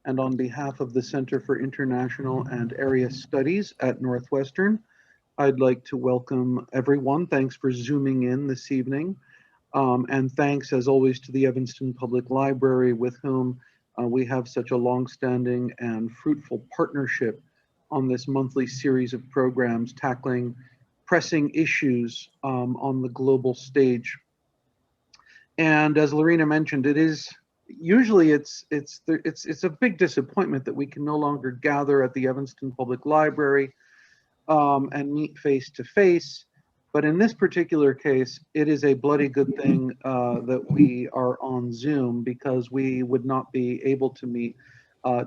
and on behalf of the Center for International and Area Studies at Northwestern, I'd like to welcome everyone. Thanks for Zooming in this evening. And thanks, as always, to the Evanston Public Library, with whom we have such a longstanding and fruitful partnership on this monthly series of programs tackling pressing issues on the global stage. And as Lorena mentioned, it is usually it's a big disappointment that we can no longer gather at the Evanston Public Library and meet face to face. But in this particular case, it is a bloody good thing that we are on Zoom, because we would not be able to meet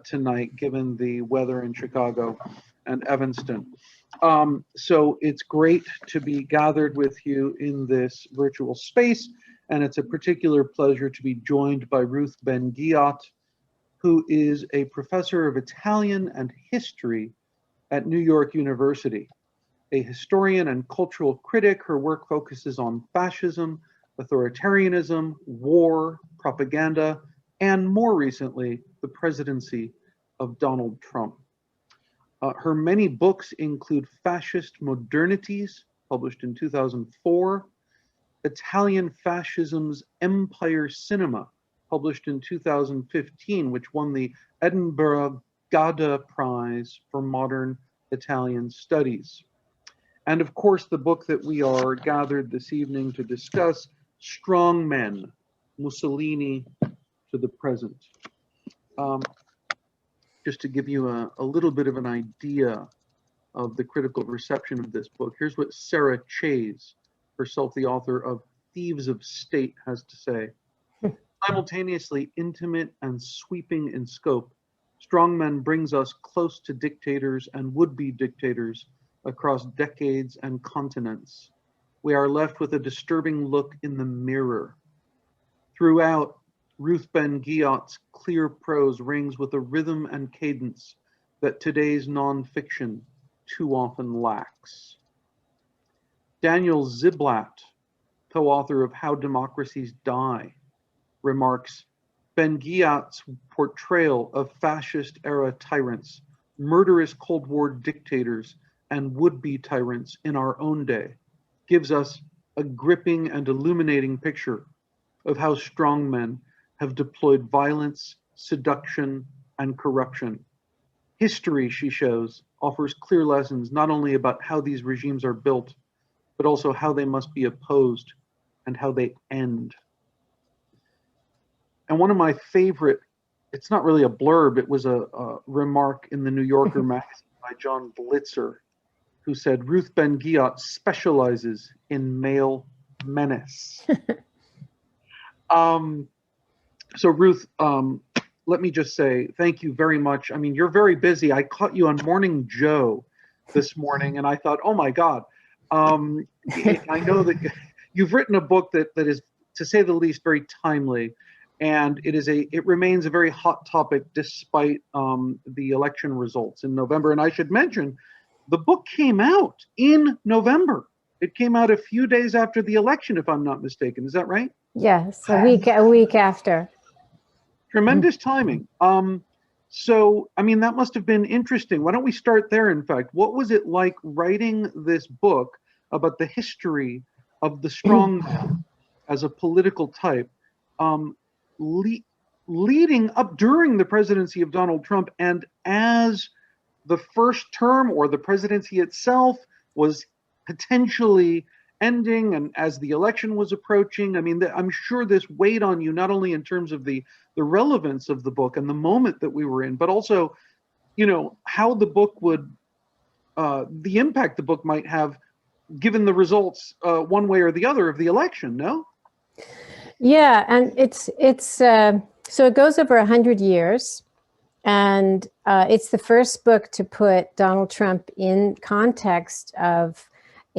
tonight given the weather in Chicago and Evanston. So it's great to be gathered with you in this virtual space. And it's a particular pleasure to be joined by Ruth Ben-Ghiat, who is a professor of Italian and history at New York University. A historian and cultural critic, her work focuses on fascism, authoritarianism, war, propaganda, and more recently, the presidency of Donald Trump. Her many books include Fascist Modernities, published in 2004, Italian Fascism's Empire Cinema, published in 2015, which won the Edinburgh Gadda Prize for Modern Italian Studies. And of course, the book that we are gathered this evening to discuss, Strongmen, Mussolini to the Present. Just to give you a little bit of an idea of the critical reception of this book, here's what Sarah Chase, herself the author of Thieves of State, has to say. Simultaneously intimate and sweeping in scope, Strongmen brings us close to dictators and would-be dictators across decades and continents. We are left with a disturbing look in the mirror. Throughout, Ruth Ben-Ghiat's clear prose rings with a rhythm and cadence that today's nonfiction too often lacks. Daniel Ziblatt, co-author of How Democracies Die, remarks, Ben-Ghiat's portrayal of fascist-era tyrants, murderous Cold War dictators, and would-be tyrants in our own day gives us a gripping and illuminating picture of how strongmen have deployed violence, seduction, and corruption. History, she shows, offers clear lessons not only about how these regimes are built, but also how they must be opposed and how they end. And one of my favorite, it's not really a blurb, it was a remark in the New Yorker magazine by John Blitzer, who said, Ruth Ben-Ghiat specializes in male menace. So Ruth, let me just say thank you very much. I mean, you're very busy. I caught you on Morning Joe this morning, and I thought, oh my God. I know that you've written a book that is, to say the least, very timely, and it remains a very hot topic despite the election results in November. And I should mention, the book came out in November. It came out a few days after the election, if I'm not mistaken. Is that right? Yes, a week after. Tremendous timing. So, I mean, that must have been interesting. Why don't we start there, in fact? What was it like writing this book about the history of the strongman as a political type, leading up during the presidency of Donald Trump, and as the first term or the presidency itself was potentially ending, and as the election was approaching? I mean, I'm sure this weighed on you, not only in terms of the relevance of the book and the moment that we were in, but also, you know, how the book would, the impact the book might have given the results one way or the other of the election, no? Yeah, and it's so it goes over 100 years, and it's the first book to put Donald Trump in context of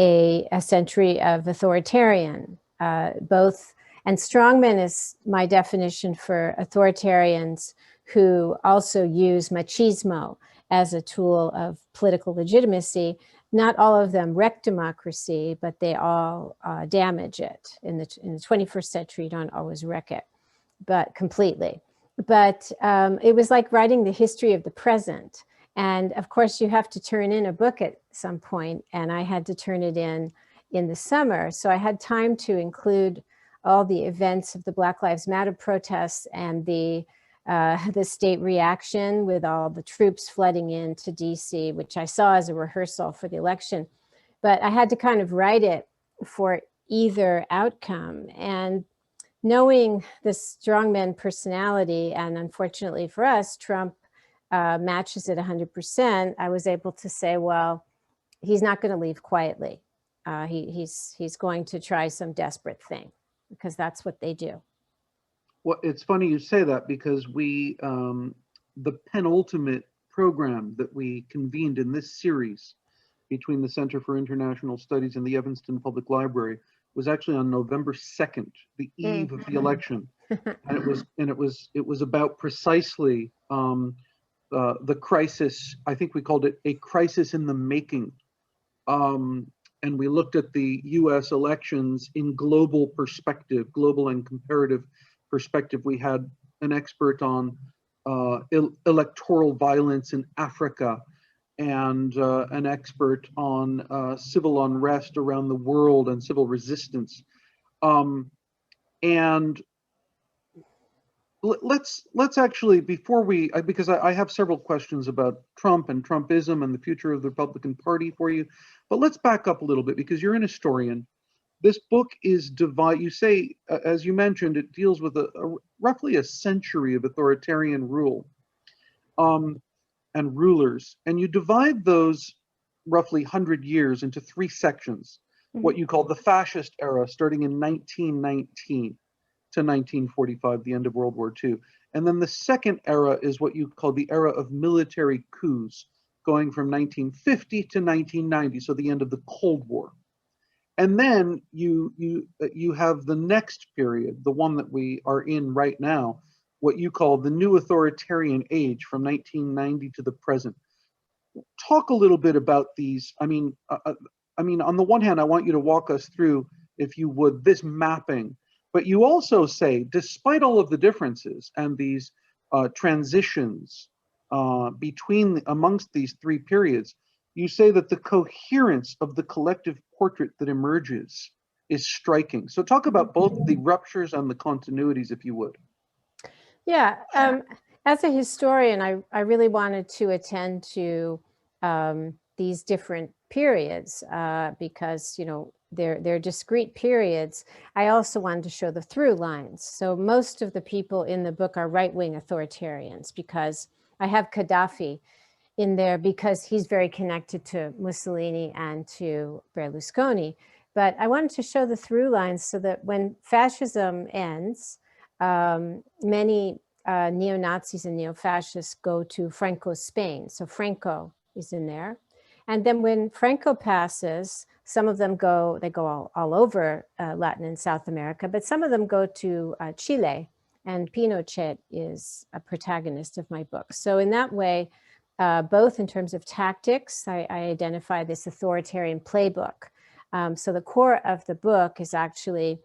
a century of authoritarian, and strongmen is my definition for authoritarians who also use machismo as a tool of political legitimacy. Not all of them wreck democracy, but they all damage it. In the 21st century, you don't always wreck it, but completely. but it was like writing the history of the present. And of course, you have to turn in a book at some point, and I had to turn it in the summer. So I had time to include all the events of the Black Lives Matter protests and the state reaction with all the troops flooding into DC, which I saw as a rehearsal for the election. But I had to kind of write it for either outcome. And knowing the strongman personality, and unfortunately for us, Trump matches it 100%, I was able to say, well, he's not going to leave quietly. He's going to try some desperate thing, because that's what they do. Well, it's funny you say that, because we, the penultimate program that we convened in this series between the Center for International Studies and the Evanston Public Library was actually on November 2nd, the eve of the election. And it was about precisely the crisis. I think we called it a crisis in the making. And we looked at the US elections in global perspective, global and comparative perspective. We had an expert on electoral violence in Africa, and an expert on civil unrest around the world and civil resistance. And let's actually, before we, because I have several questions about Trump and Trumpism and the future of the Republican Party for you, but let's back up a little bit, because you're an historian. This book is divided, you say, as you mentioned, it deals with roughly a century of authoritarian rule and rulers, and you divide those roughly 100 years into three sections, what you call the fascist era, starting in 1919 to 1945, the end of World War II. And then the second era is what you call the era of military coups, going from 1950 to 1990, so the end of the Cold War. And then you have the next period, the one that we are in right now, what you call the new authoritarian age, from 1990 to the present. Talk a little bit about these. I mean, on the one hand, I want you to walk us through, if you would, this mapping. But you also say, despite all of the differences and these transitions amongst these three periods, you say that the coherence of the collective portrait that emerges is striking. So talk about both the ruptures and the continuities, if you would. Yeah, as a historian, I really wanted to attend to these different periods because, you know, they're discrete periods. I also wanted to show the through lines. So most of the people in the book are right-wing authoritarians, because I have Gaddafi in there because he's very connected to Mussolini and to Berlusconi. But I wanted to show the through lines so that when fascism ends, many neo-Nazis and neo-fascists go to Franco's Spain. So Franco is in there. And then when Franco passes, some of them go all over Latin and South America, but some of them go to Chile, and Pinochet is a protagonist of my book. So in that way, both in terms of tactics, I identify this authoritarian playbook. So the core of the book is actually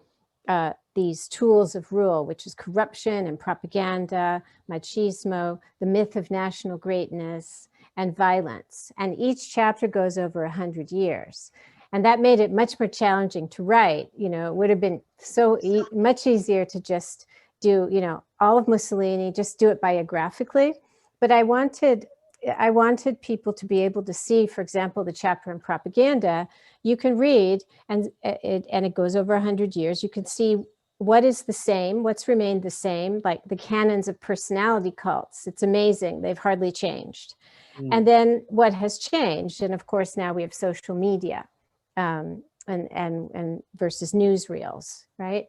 these tools of rule, which is corruption and propaganda, machismo, the myth of national greatness, and violence. And each chapter goes over 100 years. And that made it much more challenging to write. You know, it would have been so much easier to just do, you know, all of Mussolini, just do it biographically. But I wanted people to be able to see, for example, the chapter on propaganda. You can read, and it goes over 100 years. You can see what is the same, what's remained the same, like the canons of personality cults. It's amazing. They've hardly changed. And then what has changed? And of course, now we have social media and versus newsreels, right?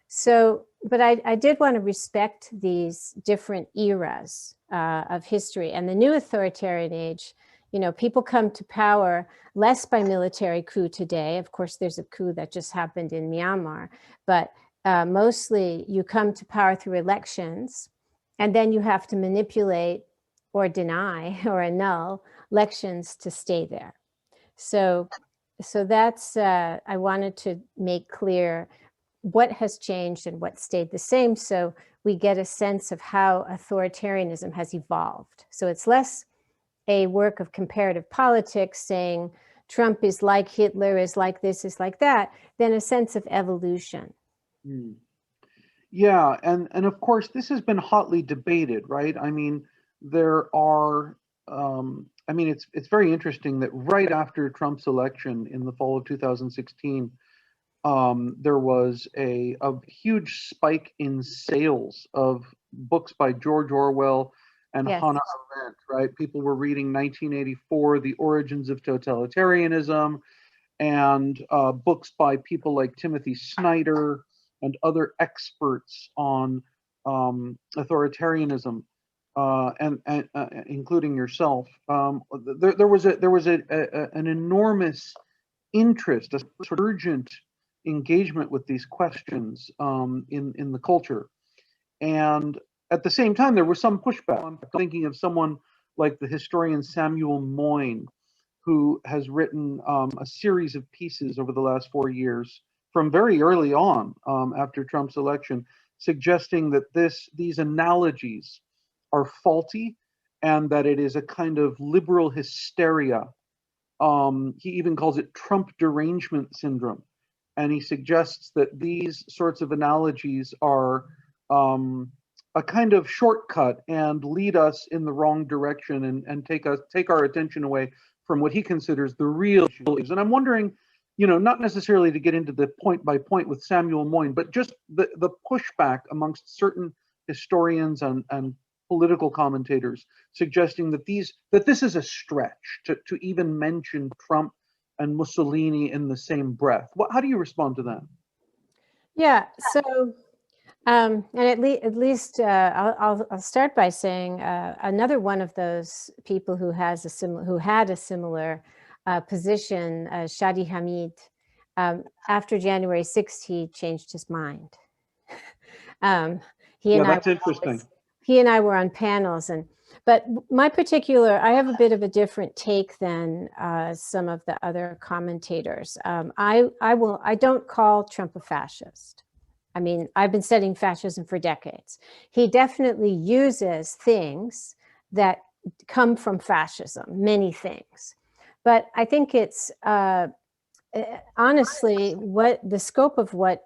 So, but I did want to respect these different eras of history. And the new authoritarian age, you know, people come to power less by military coup today. Of course, there's a coup that just happened in Myanmar, but mostly you come to power through elections, and then you have to manipulate or deny or annul elections to stay there. So that's, I wanted to make clear what has changed and what stayed the same. So we get a sense of how authoritarianism has evolved. So it's less a work of comparative politics saying Trump is like Hitler, is like this, is like that, than a sense of evolution. Mm. Yeah, and of course this has been hotly debated, right? I mean, there are I mean it's very interesting that right after Trump's election in the fall of 2016, there was a huge spike in sales of books by George Orwell and Yes. Hannah Arendt, right? People were reading 1984, The Origins of Totalitarianism, and books by people like Timothy Snyder and other experts on authoritarianism, and including yourself. There was an enormous interest, a sort of urgent engagement with these questions in the culture. And at the same time, there was some pushback. I'm thinking of someone like the historian Samuel Moyn, who has written a series of pieces over the last 4 years from very early on after Trump's election, suggesting that these analogies are faulty and that it is a kind of liberal hysteria. He even calls it Trump derangement syndrome. And he suggests that these sorts of analogies are a kind of shortcut and lead us in the wrong direction and take our attention away from what he considers the real issues. And I'm wondering, not necessarily to get into the point by point with Samuel Moyn, but just the pushback amongst certain historians and political commentators suggesting that this is a stretch to even mention Trump and Mussolini in the same breath. How do you respond to that? Yeah, so and at least I'll start by saying another one of those people who had a similar position, Shadi Hamid, after January 6th, he changed his mind. That's interesting. He and I were on panels, but I have a bit of a different take than some of the other commentators. I don't call Trump a fascist. I mean, I've been studying fascism for decades. He definitely uses things that come from fascism, many things. But I think it's honestly what the scope of what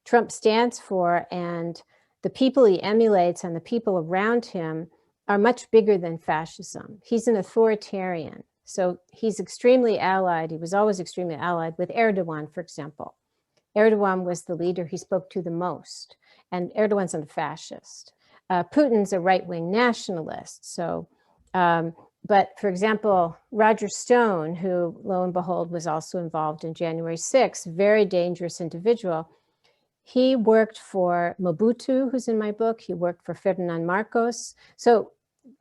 Trump stands for and the people he emulates and the people around him are much bigger than fascism. He's an authoritarian. So he's extremely allied. He was always extremely allied with Erdogan, for example. Erdogan was the leader he spoke to the most, and Erdogan's a fascist. Putin's a right-wing nationalist. So, but for example, Roger Stone, who lo and behold was also involved in January 6th, very dangerous individual. He worked for Mobutu, who's in my book. He worked for Ferdinand Marcos. So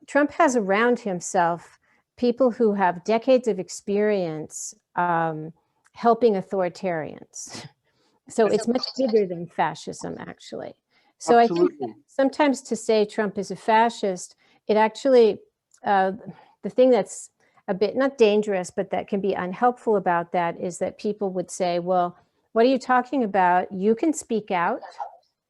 Trump has around himself people who have decades of experience helping authoritarians. So it's much bigger than fascism, actually. So Absolutely. I think sometimes to say Trump is a fascist, it actually, the thing that's a bit, not dangerous, but that can be unhelpful about that is that people would say, well, what are you talking about? You can speak out.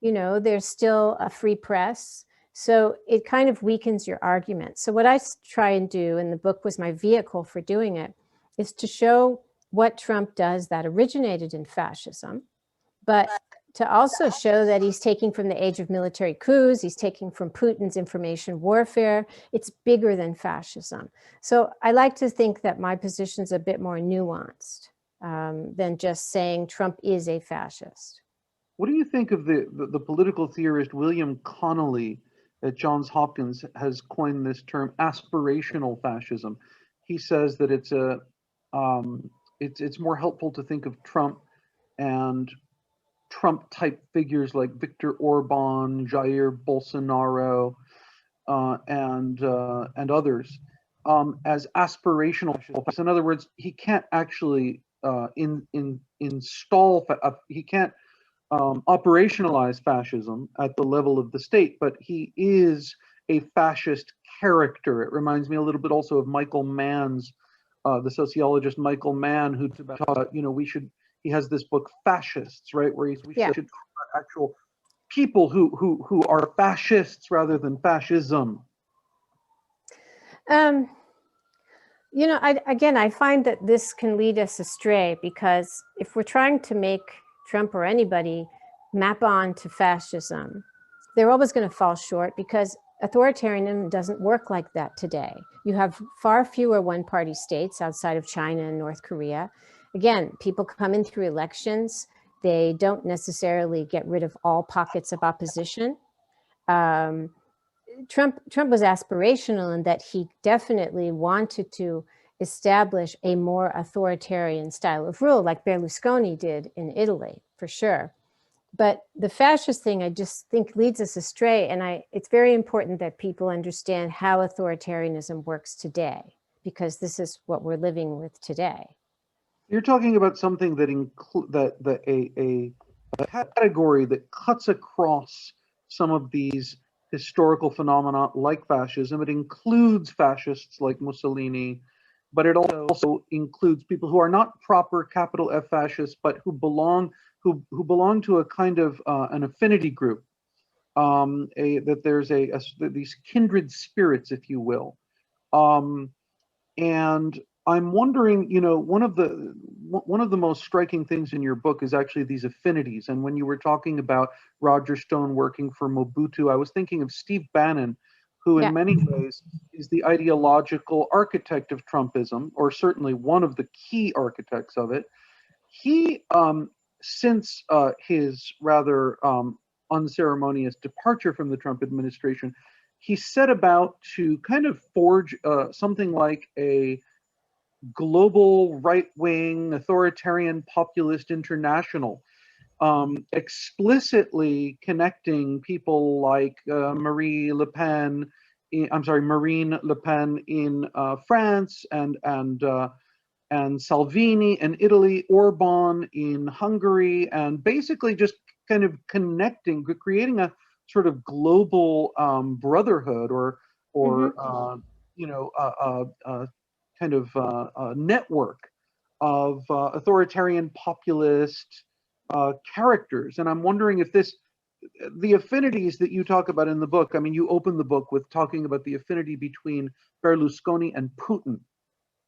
There's still a free press. So it kind of weakens your argument. So what I try and do, and the book was my vehicle for doing it, is to show what Trump does that originated in fascism, but to also show that he's taking from the age of military coups, he's taking from Putin's information warfare. It's bigger than fascism. So I like to think that my position's a bit more nuanced than just saying Trump is a fascist. What do you think of the political theorist William Connolly at Johns Hopkins has coined this term aspirational fascism? He says that it's more helpful to think of Trump and Trump type figures like Viktor Orban, Jair Bolsonaro, and others as aspirational. In other words, he can't actually install. He can't operationalize fascism at the level of the state, but he is a fascist character. It reminds me a little bit also of Michael Mann's, the sociologist Michael Mann, who talked about, he has this book Fascists, right, where we should talk about actual people who are fascists rather than fascism? You know, I find that this can lead us astray, because if we're trying to make Trump or anybody map on to fascism, they're always going to fall short, because authoritarianism doesn't work like that today. You have far fewer one-party states outside of China and North Korea. Again, people come in through elections. They don't necessarily get rid of all pockets of opposition. Trump was aspirational in that he definitely wanted to establish a more authoritarian style of rule, like Berlusconi did in Italy, for sure. But the fascist thing, I just think, leads us astray. And it's very important that people understand how authoritarianism works today, because this is what we're living with today. You're talking about something that a category that cuts across some of these historical phenomena like fascism. It includes fascists like Mussolini, but it also includes people who are not proper capital F fascists, but who belong to a kind of an affinity group. That there's these kindred spirits, if you will. And I'm wondering, you know, one of the most striking things in your book is actually these affinities. And when you were talking about Roger Stone working for Mobutu, I was thinking of Steve Bannon, who in many ways is the ideological architect of Trumpism, or certainly one of the key architects of it. He, since his rather unceremonious departure from the Trump administration, he set about to kind of forge something like a global right-wing authoritarian populist international, explicitly connecting people like Marine Le Pen in France, and Salvini in Italy, Orban in Hungary, and basically just kind of creating a sort of global brotherhood, or you know, kind of a network of authoritarian populist characters. And I'm wondering if the affinities that you talk about in the book, I mean, you open the book with talking about the affinity between Berlusconi and Putin.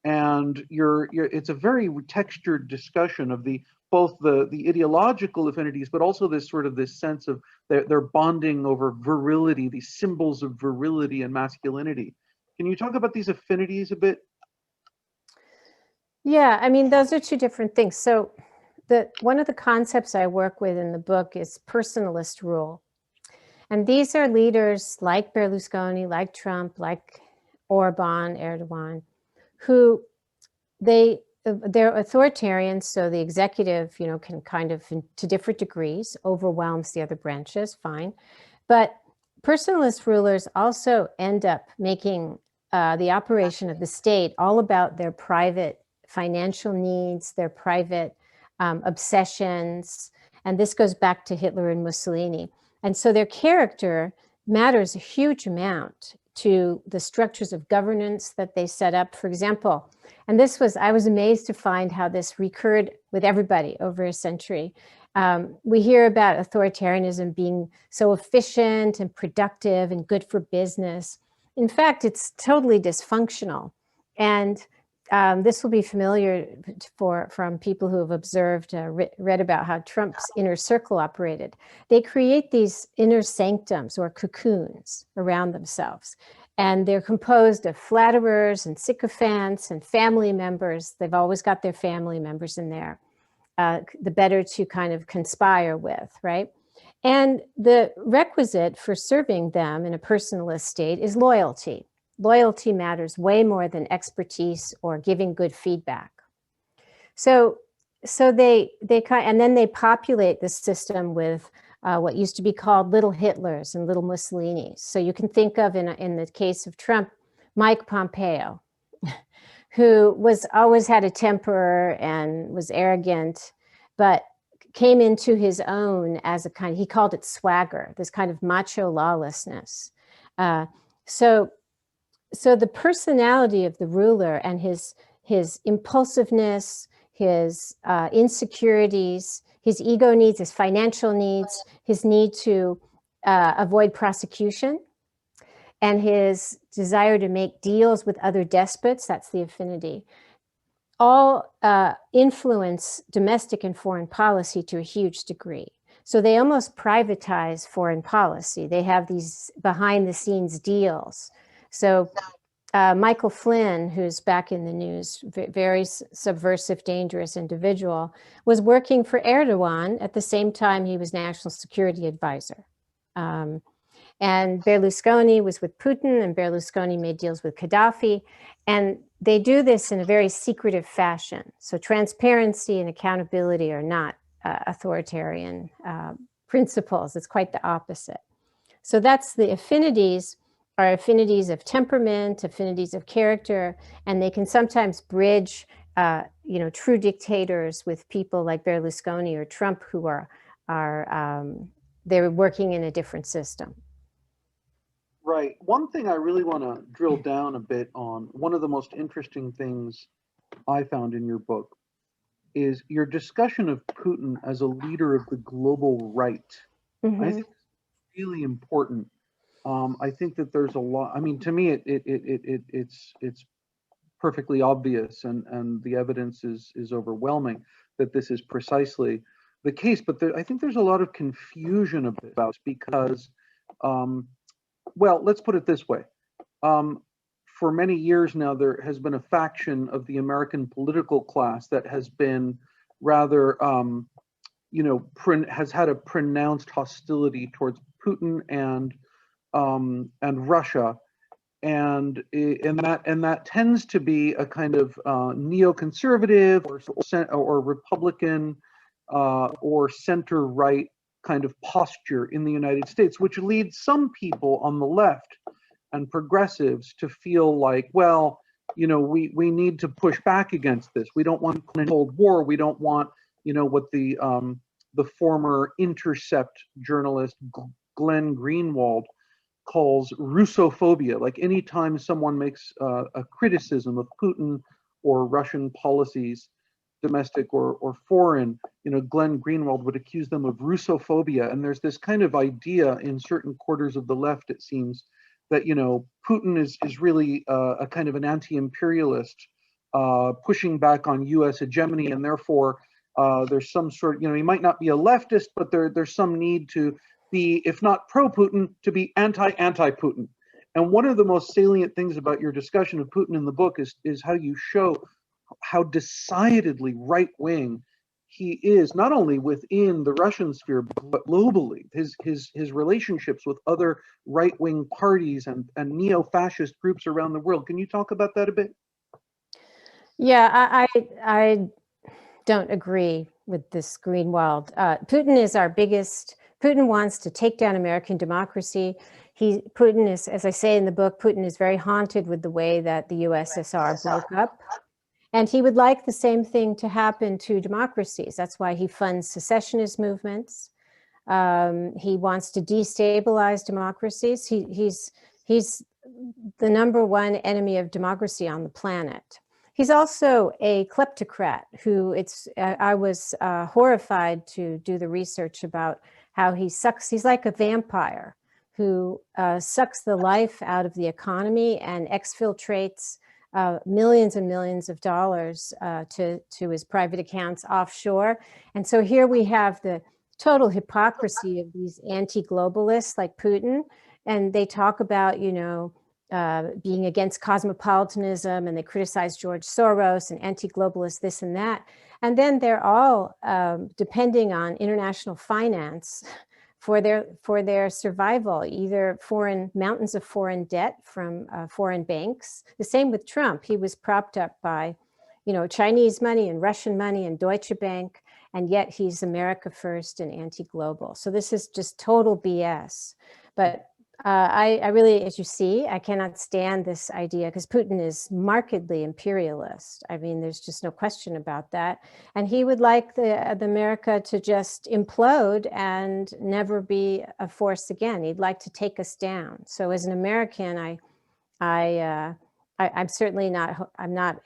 And it's a very textured discussion of both the ideological affinities, but also this sense of they're bonding over virility, these symbols of virility and masculinity. Can you talk about these affinities a bit? Yeah, I mean, those are two different things. So one of the concepts I work with in the book is personalist rule. And these are leaders like Berlusconi, like Trump, like Erdogan, who they're authoritarians. So the executive, you know, can kind of, to different degrees, overwhelms the other branches, fine. But personalist rulers also end up making the operation of the state all about their private financial needs, their private obsessions. And this goes back to Hitler and Mussolini. And so their character matters a huge amount to the structures of governance that they set up. For example, and I was amazed to find how this recurred with everybody over a century. We hear about authoritarianism being so efficient and productive and good for business. In fact, it's totally dysfunctional. And this will be familiar from people who have observed, read about how Trump's inner circle operated. They create these inner sanctums or cocoons around themselves. And they're composed of flatterers and sycophants and family members. They've always got their family members in there, the better to kind of conspire with, right? And the requisite for serving them in a personalist state is loyalty. Loyalty matters way more than expertise or giving good feedback. So they and then they populate the system with what used to be called little Hitlers and little Mussolinis. So you can think of, in the case of Trump, Mike Pompeo, who always had a temper and was arrogant, but came into his own as he called it swagger, this kind of macho lawlessness. So the personality of the ruler and his impulsiveness, his insecurities, his ego needs, his financial needs, his need to avoid prosecution, and his desire to make deals with other despots, that's the affinity, all influence domestic and foreign policy to a huge degree. So they almost privatize foreign policy. They have these behind the scenes deals. So Michael Flynn, who's back in the news, very subversive, dangerous individual, was working for Erdogan at the same time he was national security advisor. And Berlusconi was with Putin, and Berlusconi made deals with Gaddafi. And they do this in a very secretive fashion. So transparency and accountability are not authoritarian principles. It's quite the opposite. So that's the affinities, are affinities of temperament, affinities of character, and they can sometimes bridge true dictators with people like Berlusconi or Trump who are they're working in a different system. Right. One thing I really want to drill down a bit on, one of the most interesting things I found in your book is your discussion of Putin as a leader of the global right. Mm-hmm. I think it's really important. I think that there's a lot. I mean, to me, it's perfectly obvious, and the evidence is overwhelming that this is precisely the case. But I think there's a lot of confusion about it because. Well, let's put it this way. For many years now, there has been a faction of the American political class that has been rather, has had a pronounced hostility towards Putin and Russia, and that tends to be a kind of neoconservative or Republican or center-right kind of posture in the United States, which leads some people on the left and progressives to feel like, well, we need to push back against this. We don't want a Cold War. We don't want, what the former Intercept journalist Glenn Greenwald calls Russophobia. Like anytime someone makes a criticism of Putin or Russian policies, domestic or foreign, Glenn Greenwald would accuse them of Russophobia. And there's this kind of idea in certain quarters of the left, it seems, that, Putin is really a kind of an anti-imperialist, pushing back on US hegemony. And therefore, there's some sort, he might not be a leftist, but there's some need to be, if not pro-Putin, to be anti-Putin. And one of the most salient things about your discussion of Putin in the book is how you show how decidedly right-wing he is, not only within the Russian sphere, but globally. His relationships with other right-wing parties and neo-fascist groups around the world. Can you talk about that a bit? Yeah, I don't agree with this Greenwald. Putin is our biggest. Putin wants to take down American democracy. Putin is, as I say in the book, Putin is very haunted with the way that the USSR broke up. And he would like the same thing to happen to democracies. That's why he funds secessionist movements. He wants to destabilize democracies. He's the #1 enemy of democracy on the planet. He's also a kleptocrat who I was horrified to do the research about how he sucks. He's like a vampire who sucks the life out of the economy and exfiltrates millions and millions of dollars to his private accounts offshore. And so here we have the total hypocrisy of these anti-globalists like Putin. And they talk about, being against cosmopolitanism, and they criticize George Soros and anti-globalists, this and that. And then they're all depending on international finance for their survival, either mountains of foreign debt from foreign banks. The same with Trump. He was propped up by, Chinese money and Russian money and Deutsche Bank, and yet he's America first and anti-global. So this is just total BS. But I really, as you see, I cannot stand this idea because Putin is markedly imperialist. I mean, there's just no question about that. And he would like the America to just implode and never be a force again. He'd like to take us down. So as an American, I'm certainly not, I'm not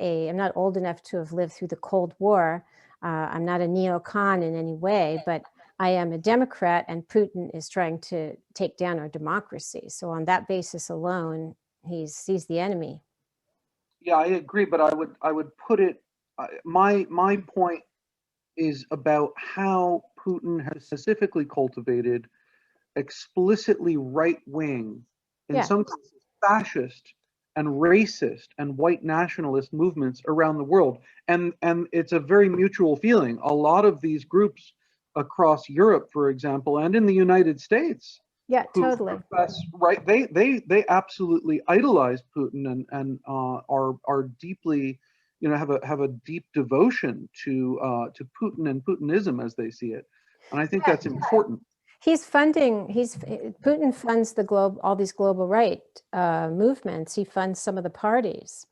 old enough to have lived through the Cold War. I'm not a neocon in any way, but I am a Democrat, and Putin is trying to take down our democracy. So on that basis alone, he's the enemy. Yeah, I agree, but I would put it. My point is about how Putin has specifically cultivated explicitly right wing, in Yeah. some cases fascist and racist and white nationalist movements around the world. And it's a very mutual feeling. A lot of these groups across Europe, for example, and in the United States, Yeah, who totally. profess right, they absolutely idolize Putin and are deeply, you know, have a deep devotion to Putin and Putinism as they see it. And I think that's important. Putin funds all these global right movements. He funds some of the parties.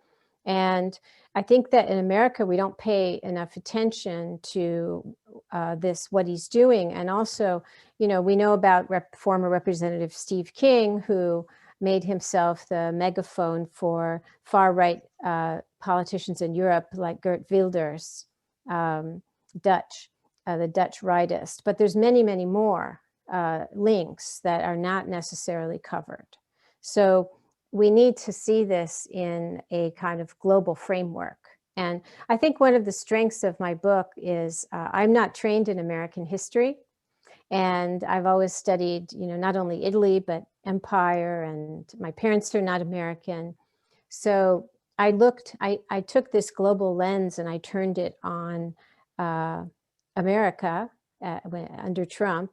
And I think that in America, we don't pay enough attention to what he's doing. And also, you know, we know about former Representative Steve King, who made himself the megaphone for far-right politicians in Europe, like Geert Wilders, Dutch, the Dutch rightist. But there's many, many more links that are not necessarily covered. So we need to see this in a kind of global framework. And I think one of the strengths of my book is I'm not trained in American history. And I've always studied, you know, not only Italy, but empire, and my parents are not American. So I took this global lens and I turned it on America under Trump.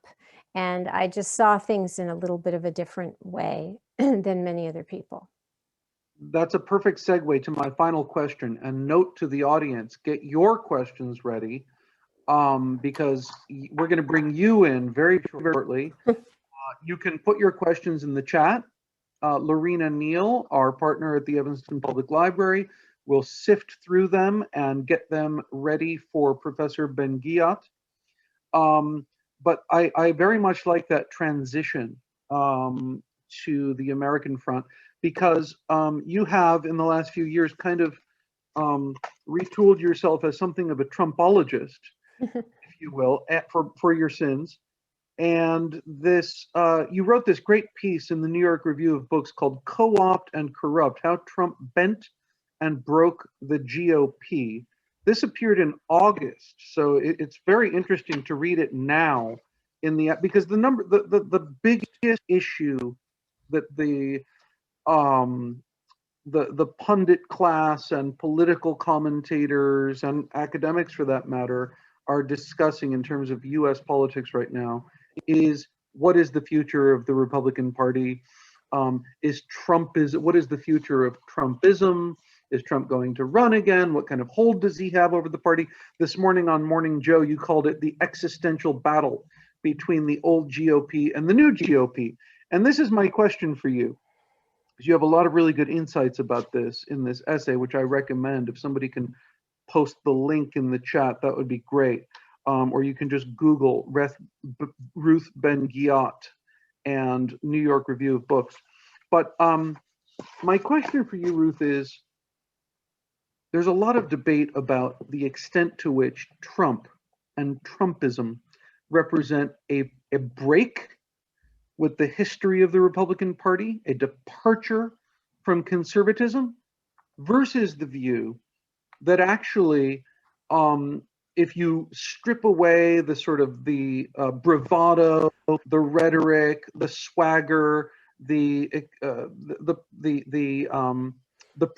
And I just saw things in a little bit of a different way than many other people. That's a perfect segue to my final question. And note to the audience, get your questions ready, because we're going to bring you in very shortly. You can put your questions in the chat. Lorena Neal, our partner at the Evanston Public Library, will sift through them and get them ready for Professor Ben-Ghiat. But I very much like that transition to the American front, because you have, in the last few years, kind of retooled yourself as something of a Trumpologist, if you will, for your sins. And this, you wrote this great piece in the New York Review of Books called "Co-opt and Corrupt: How Trump Bent and Broke the GOP." This appeared in August, so it's very interesting to read it now because the biggest issue that the pundit class and political commentators and academics, for that matter, are discussing in terms of U.S. politics right now is what is the future of the Republican Party? What is the future of Trumpism? Is Trump going to run again? What kind of hold does he have over the party? This morning on Morning Joe, you called it the existential battle between the old GOP and the new GOP. And this is my question for you, because you have a lot of really good insights about this in this essay, which I recommend. If somebody can post the link in the chat, that would be great. Or you can just Google Ruth Ben-Ghiat and New York Review of Books. But my question for you, Ruth, is there's a lot of debate about the extent to which Trump and Trumpism represent a break with the history of the Republican Party, a departure from conservatism, versus the view that actually, if you strip away the sort of the bravado, the rhetoric, the swagger, the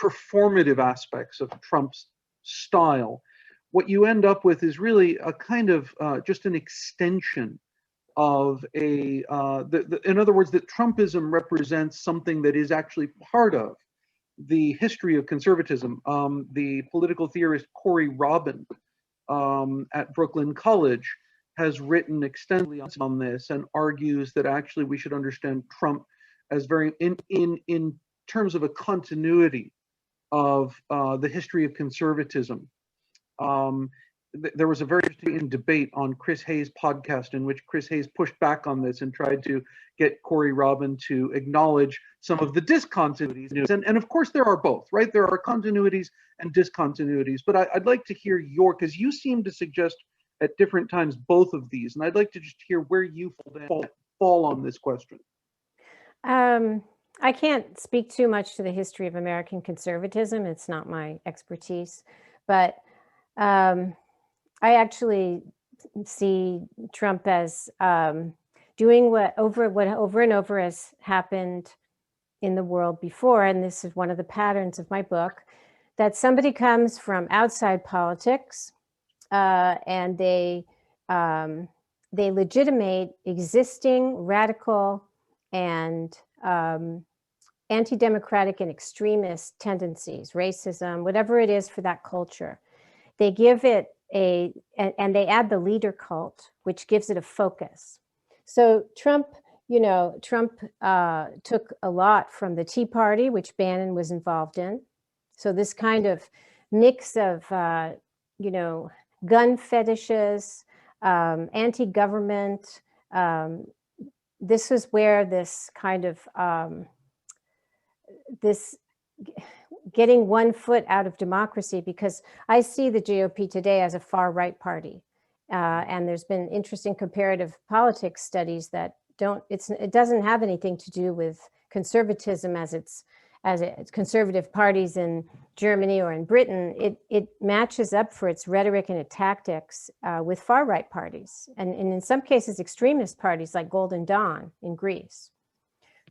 performative aspects of Trump's style, what you end up with is really a kind of just an extension of in other words, that Trumpism represents something that is actually part of the history of conservatism. The political theorist Corey Robin at Brooklyn College has written extensively on this and argues that actually we should understand Trump as very in terms of a continuity of the history of conservatism. there was a very interesting debate on Chris Hayes' podcast in which Chris Hayes pushed back on this and tried to get Corey Robin to acknowledge some of the discontinuities. And of course, there are both, right? There are continuities and discontinuities. But I'd like to hear because you seem to suggest at different times both of these. And I'd like to just hear where you fall on this question. I can't speak too much to the history of American conservatism. It's not my expertise. But I actually see Trump as doing what over and over has happened in the world before, and this is one of the patterns of my book, that somebody comes from outside politics and they legitimate existing radical and anti-democratic and extremist tendencies, racism, whatever it is for that culture. They give it and they add the leader cult, which gives it a focus. So Trump took a lot from the Tea Party, which Bannon was involved in. So this kind of mix of, gun fetishes, anti-government. This was where this kind of, this getting one foot out of democracy, because I see the GOP today as a far right party. And there's been interesting comparative politics studies that it doesn't have anything to do with conservatism as it's conservative parties in Germany or in Britain. It matches up for its rhetoric and its tactics with far right parties, and in some cases extremist parties like Golden Dawn in Greece.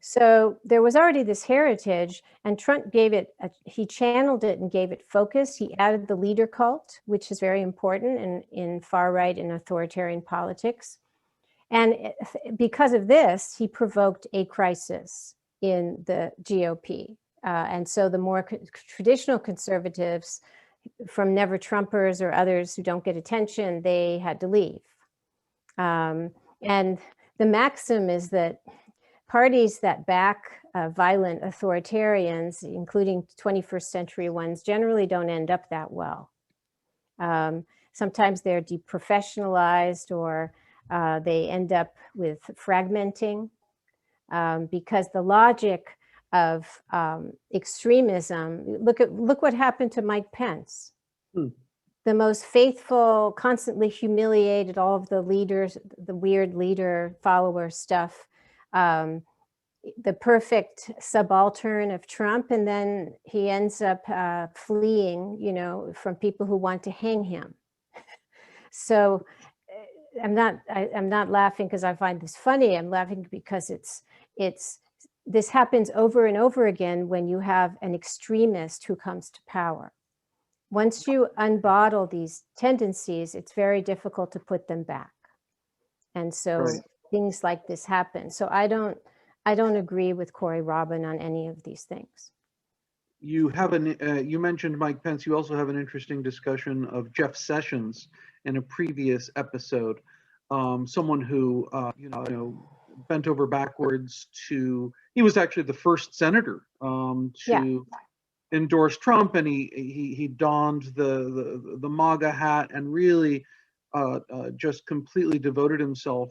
So there was already this heritage, and Trump he channeled it and gave it focus. He added the leader cult, which is very important in far right and authoritarian politics. And because of this, he provoked a crisis in the GOP. And so the more traditional conservatives, from never Trumpers or others who don't get attention, they had to leave. And the maxim is that parties that back violent authoritarians, including 21st century ones, generally don't end up that well. Sometimes they're deprofessionalized, or they end up with fragmenting, because the logic of extremism, look what happened to Mike Pence. The most faithful, constantly humiliated, all of the leaders, the weird leader follower stuff, the perfect subaltern of Trump, and then he ends up fleeing, from people who want to hang him. So I'm not laughing because I find this funny. I'm laughing because this happens over and over again when you have an extremist who comes to power. Once you unbottle these tendencies, it's very difficult to put them back. And so things like this happen. So I don't agree with Corey Robin on any of these things. You mentioned Mike Pence. You also have an interesting discussion of Jeff Sessions in a previous episode. Someone who, bent over backwards he was actually the first senator to endorse Trump, and he donned the MAGA hat and really just completely devoted himself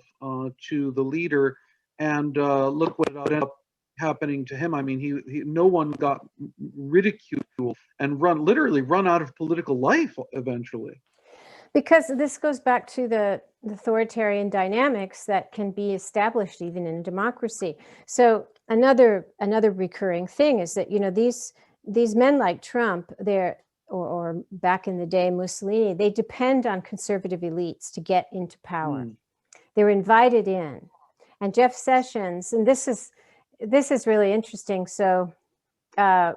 to the leader. And look what ended up happening to him. I mean, no one got ridiculed and literally run out of political life eventually. Because this goes back to the authoritarian dynamics that can be established even in democracy. So another recurring thing is that these men like Trump, or back in the day Mussolini, they depend on conservative elites to get into power. They're invited in, and Jeff Sessions, and this is really interesting. So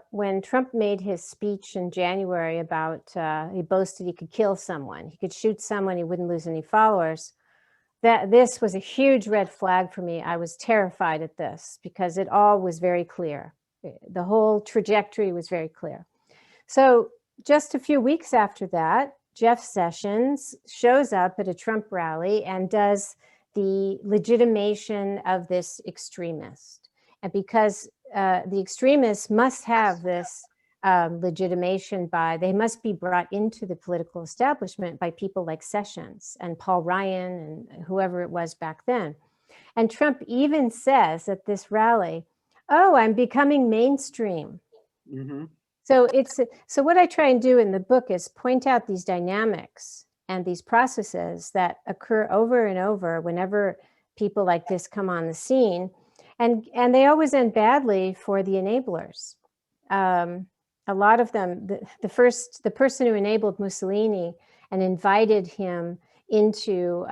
when Trump made his speech in January about, he boasted he could kill someone, he could shoot someone, he wouldn't lose any followers. This was a huge red flag for me. I was terrified at this because it all was very clear. The whole trajectory was very clear. So just a few weeks after that, Jeff Sessions shows up at a Trump rally and does the legitimation of this extremist. And because the extremists must have this legitimation by, they must be brought into the political establishment by people like Sessions and Paul Ryan and whoever it was back then. And Trump even says at this rally, oh, I'm becoming mainstream. Mm-hmm. So what I try and do in the book is point out these dynamics and these processes that occur over and over whenever people like this come on the scene. And they always end badly for the enablers. A lot of them, the person who enabled Mussolini and invited him into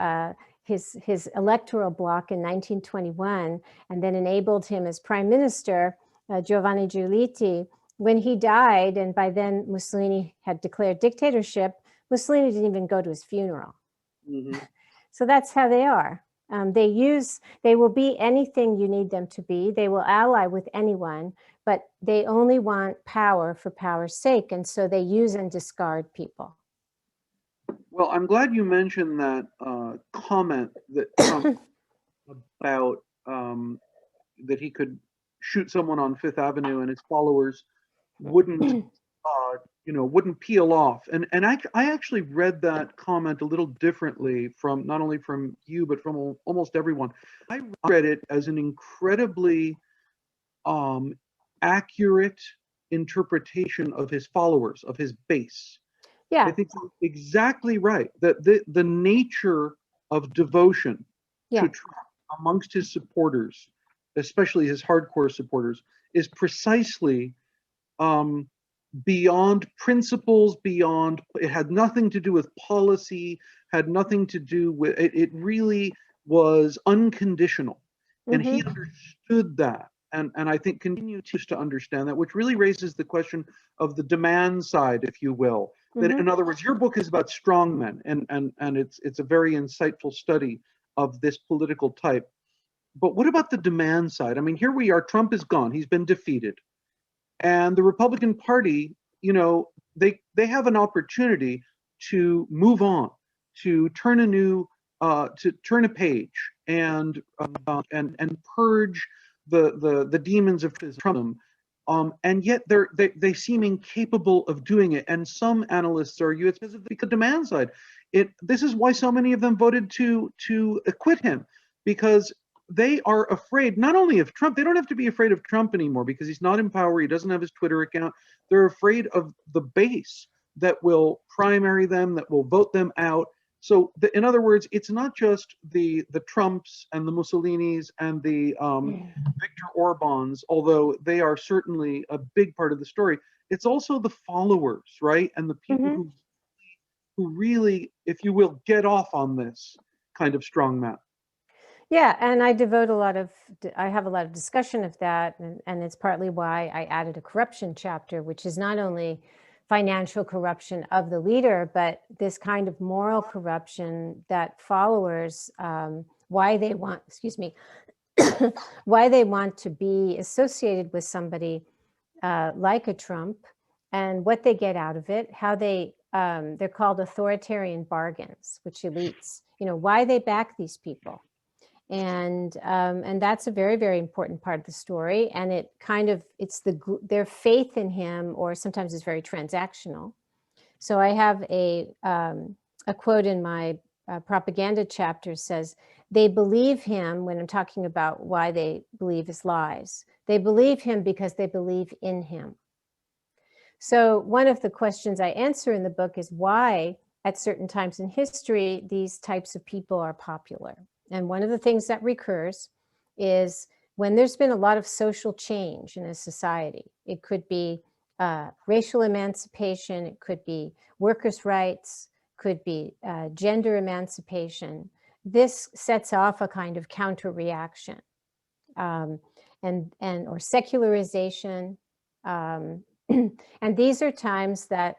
his electoral bloc in 1921, and then enabled him as prime minister, Giovanni Giolitti, when he died, and by then Mussolini had declared dictatorship, Mussolini didn't even go to his funeral. Mm-hmm. So that's how they are. They will be anything you need them to be. They will ally with anyone, but they only want power for power's sake. And so they use and discard people. Well, I'm glad you mentioned that comment that Trump about that he could shoot someone on Fifth Avenue and his followers wouldn't wouldn't peel off. And I actually read that comment a little differently from not only from you but from almost everyone. I read it as an incredibly accurate interpretation of his followers, of his base. Yeah. I think you're exactly right. That the nature of devotion to Trump amongst his supporters, especially his hardcore supporters, is precisely beyond principles, beyond, it had nothing to do with policy, had nothing to do with, it really was unconditional. And he understood that. And I think continues to understand that, which really raises the question of the demand side, if you will. That, in other words, your book is about strongmen, and it's a very insightful study of this political type. But what about the demand side? I mean, here we are, Trump is gone, he's been defeated. And the Republican Party, they have an opportunity to move on, to turn a page and purge the demons of Trump. And yet they seem incapable of doing it. And some analysts argue it's because of the demand side. This is why so many of them voted to acquit him, because they are afraid not only of Trump, they don't have to be afraid of Trump anymore because he's not in power, he doesn't have his Twitter account. They're afraid of the base that will primary them, that will vote them out. So in other words, it's not just the Trumps and the Mussolinis and the Viktor Orbáns, although they are certainly a big part of the story. It's also the followers, right? And the people who really, if you will, get off on this kind of strongman. Yeah, and I have a lot of discussion of that, and it's partly why I added a corruption chapter, which is not only financial corruption of the leader, but this kind of moral corruption that followers, why they want to be associated with somebody like a Trump, and what they get out of it, how they're called authoritarian bargains, which elites, why they back these people. And that's a very, very important part of the story. And it's their faith in him, or sometimes it's very transactional. So I have a quote in my propaganda chapter says, they believe him, when I'm talking about why they believe his lies, they believe him because they believe in him. So one of the questions I answer in the book is why at certain times in history, these types of people are popular. And one of the things that recurs is when there's been a lot of social change in a society. It could be racial emancipation, it could be workers' rights, could be gender emancipation. This sets off a kind of counter-reaction, or secularization. And these are times that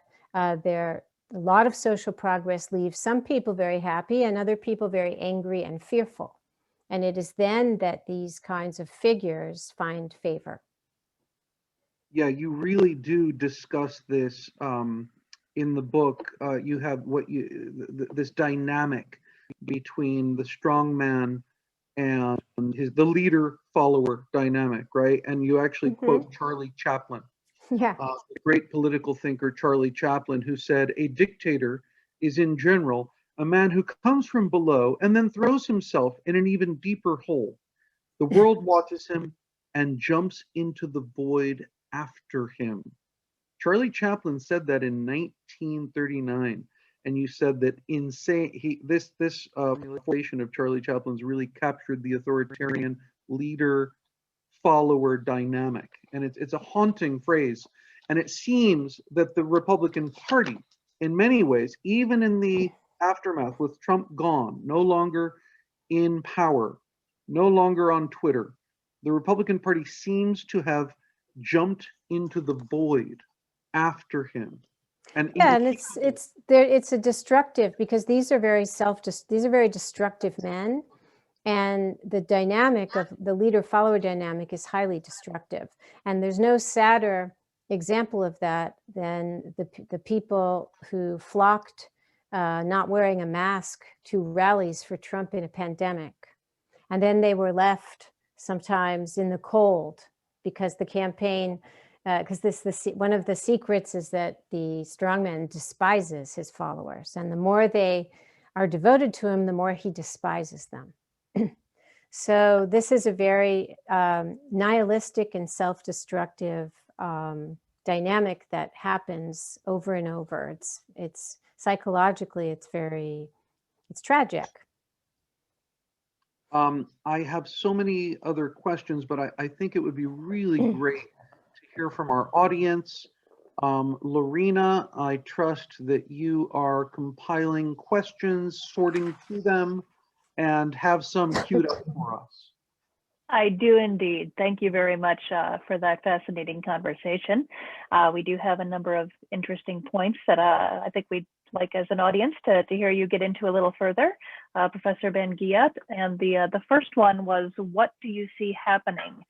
a lot of social progress leaves some people very happy and other people very angry and fearful. And it is then that these kinds of figures find favor. Yeah, you really do discuss this in the book. You have this dynamic between the strong man and the leader-follower dynamic, right? And you actually quote Charlie Chaplin Yeah. The great political thinker Charlie Chaplin, who said, "A dictator is in general a man who comes from below and then throws himself in an even deeper hole. The world watches him and jumps into the void after him." Charlie Chaplin said that in 1939, and you said that this formulation of Charlie Chaplin's really captured the authoritarian leader follower dynamic, and it's a haunting phrase. And it seems that the Republican Party, in many ways, even in the aftermath with Trump gone, no longer in power, no longer on Twitter, the Republican Party seems to have jumped into the void after him. And Yeah, and it's a destructive, because these are very destructive men, and the dynamic of the leader-follower dynamic is highly destructive. And there's no sadder example of that than the people who flocked, not wearing a mask, to rallies for Trump in a pandemic, and then they were left sometimes in the cold because the campaign. Because one of the secrets is that the strongman despises his followers, and the more they are devoted to him, the more he despises them. So this is a very nihilistic and self-destructive dynamic that happens over and over. It's psychologically, it's tragic. I have so many other questions, but I think it would be really great to hear from our audience. Lorena, I trust that you are compiling questions, sorting through them, and have some queued up for us. I do indeed. Thank you very much for that fascinating conversation. We do have a number of interesting points that I think we'd like as an audience to hear you get into a little further, Professor Ben-Ghiat. And the first one was, what do you see happening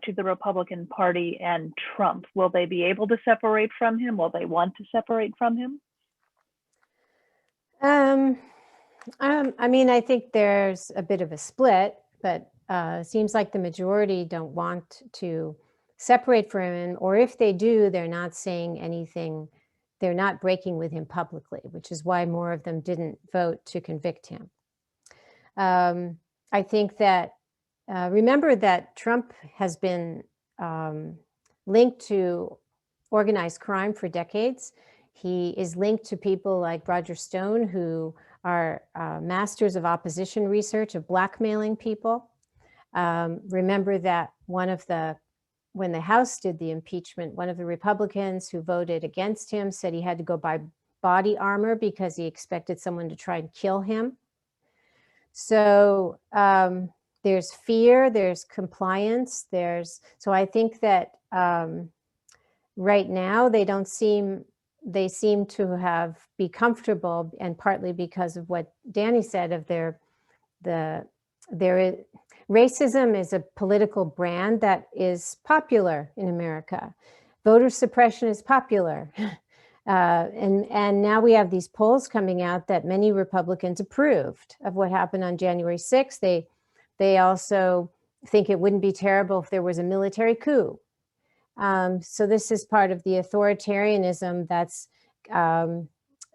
to the Republican Party and Trump? Will they be able to separate from him? Will they want to separate from him? I mean, I think there's a bit of a split, but it seems like the majority don't want to separate from him, or if they do, they're not saying anything. They're not breaking with him publicly, which is why more of them didn't vote to convict him. I think that, remember that Trump has been linked to organized crime for decades. He is linked to people like Roger Stone, who are masters of opposition research, of blackmailing people. Remember that when the House did the impeachment, one of the Republicans who voted against him said he had to go buy body armor because he expected someone to try and kill him. So there's fear, there's compliance, so I think that right now they seem to be comfortable, and partly because of what Danny said of racism is a political brand that is popular in America. Voter suppression is popular. And now we have these polls coming out that many Republicans approved of what happened on January 6th. They also think it wouldn't be terrible if there was a military coup. So this is part of the authoritarianism that's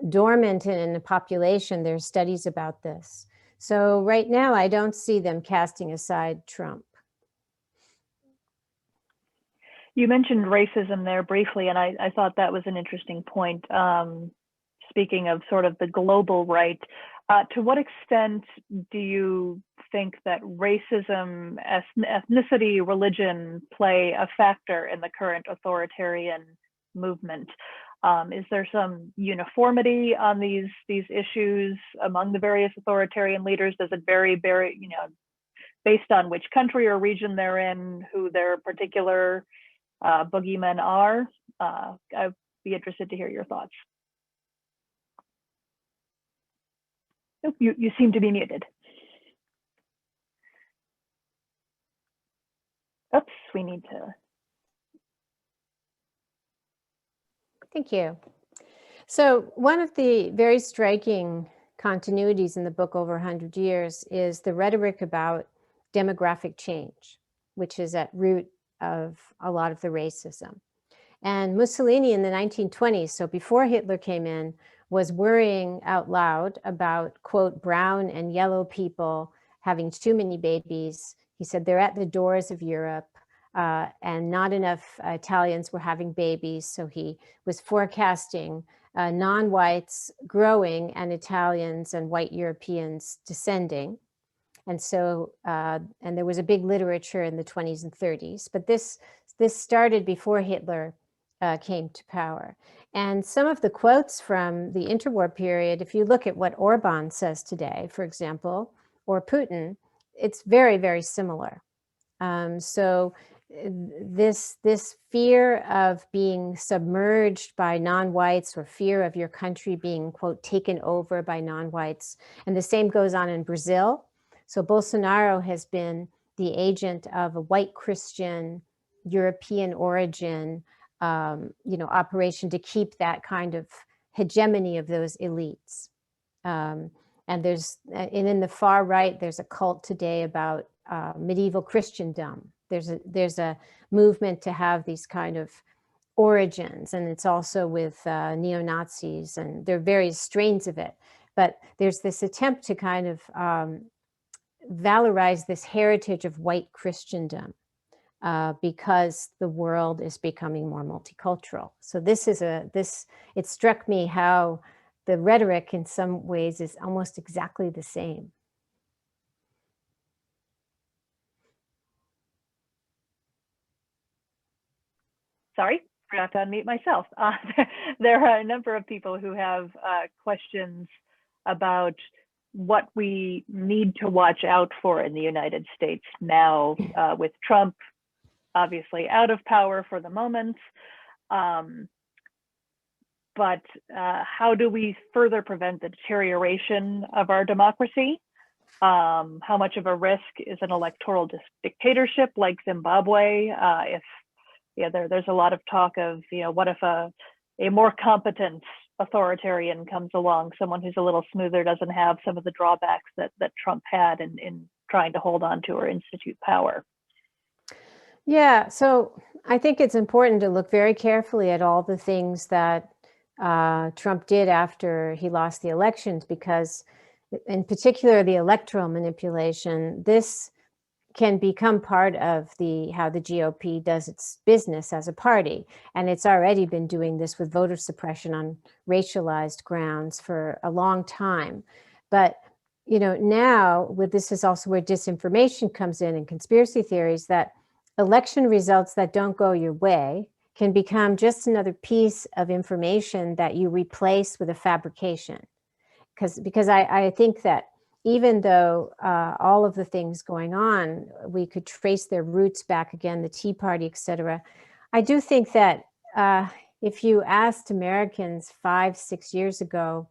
dormant in the population. There's studies about this. So right now, I don't see them casting aside Trump. You mentioned racism there briefly, and I thought that was an interesting point. Speaking of sort of the global right, to what extent do you think that racism, ethnicity, religion play a factor in the current authoritarian movement? Is there some uniformity on these issues among the various authoritarian leaders? Does it vary, based on which country or region they're in, who their particular boogeymen are? I'd be interested to hear your thoughts. Oh, you seem to be muted. Oops, we need to. Thank you. So one of the very striking continuities in the book over 100 years is the rhetoric about demographic change, which is at root of a lot of the racism. And Mussolini in the 1920s, so before Hitler came in, was worrying out loud about, quote, brown and yellow people having too many babies. He said they're at the doors of Europe, and not enough Italians were having babies. So he was forecasting non-whites growing and Italians and white Europeans descending. And so, and there was a big literature in the 20s and 30s, but this started before Hitler came to power. And some of the quotes from the interwar period, if you look at what Orban says today, for example, or Putin, it's very, very similar. So this fear of being submerged by non-whites, or fear of your country being, quote, taken over by non-whites. And the same goes on in Brazil. So Bolsonaro has been the agent of a white Christian, European origin, operation to keep that kind of hegemony of those elites. And in the far right, there's a cult today about medieval Christendom. There's a movement to have these kind of origins, and it's also with neo-Nazis, and there are various strains of it. But there's this attempt to kind of valorize this heritage of white Christendom because the world is becoming more multicultural. So it struck me how the rhetoric in some ways is almost exactly the same. Sorry, forgot to unmute myself. There are a number of people who have questions about what we need to watch out for in the United States now, with Trump obviously out of power for the moment. But how do we further prevent the deterioration of our democracy? How much of a risk is an electoral dictatorship like Zimbabwe? There's a lot of talk of, what if a more competent authoritarian comes along, someone who's a little smoother, doesn't have some of the drawbacks that Trump had in trying to hold on to or institute power? Yeah, so I think it's important to look very carefully at all the things that Trump did after he lost the elections, because in particular, the electoral manipulation, this can become part of how the GOP does its business as a party. And it's already been doing this with voter suppression on racialized grounds for a long time. But, now this is also where disinformation comes in and conspiracy theories, that election results that don't go your way can become just another piece of information that you replace with a fabrication. Because I think that even though all of the things going on, we could trace their roots back again, the Tea Party, et cetera, I do think that if you asked Americans 5-6 years ago,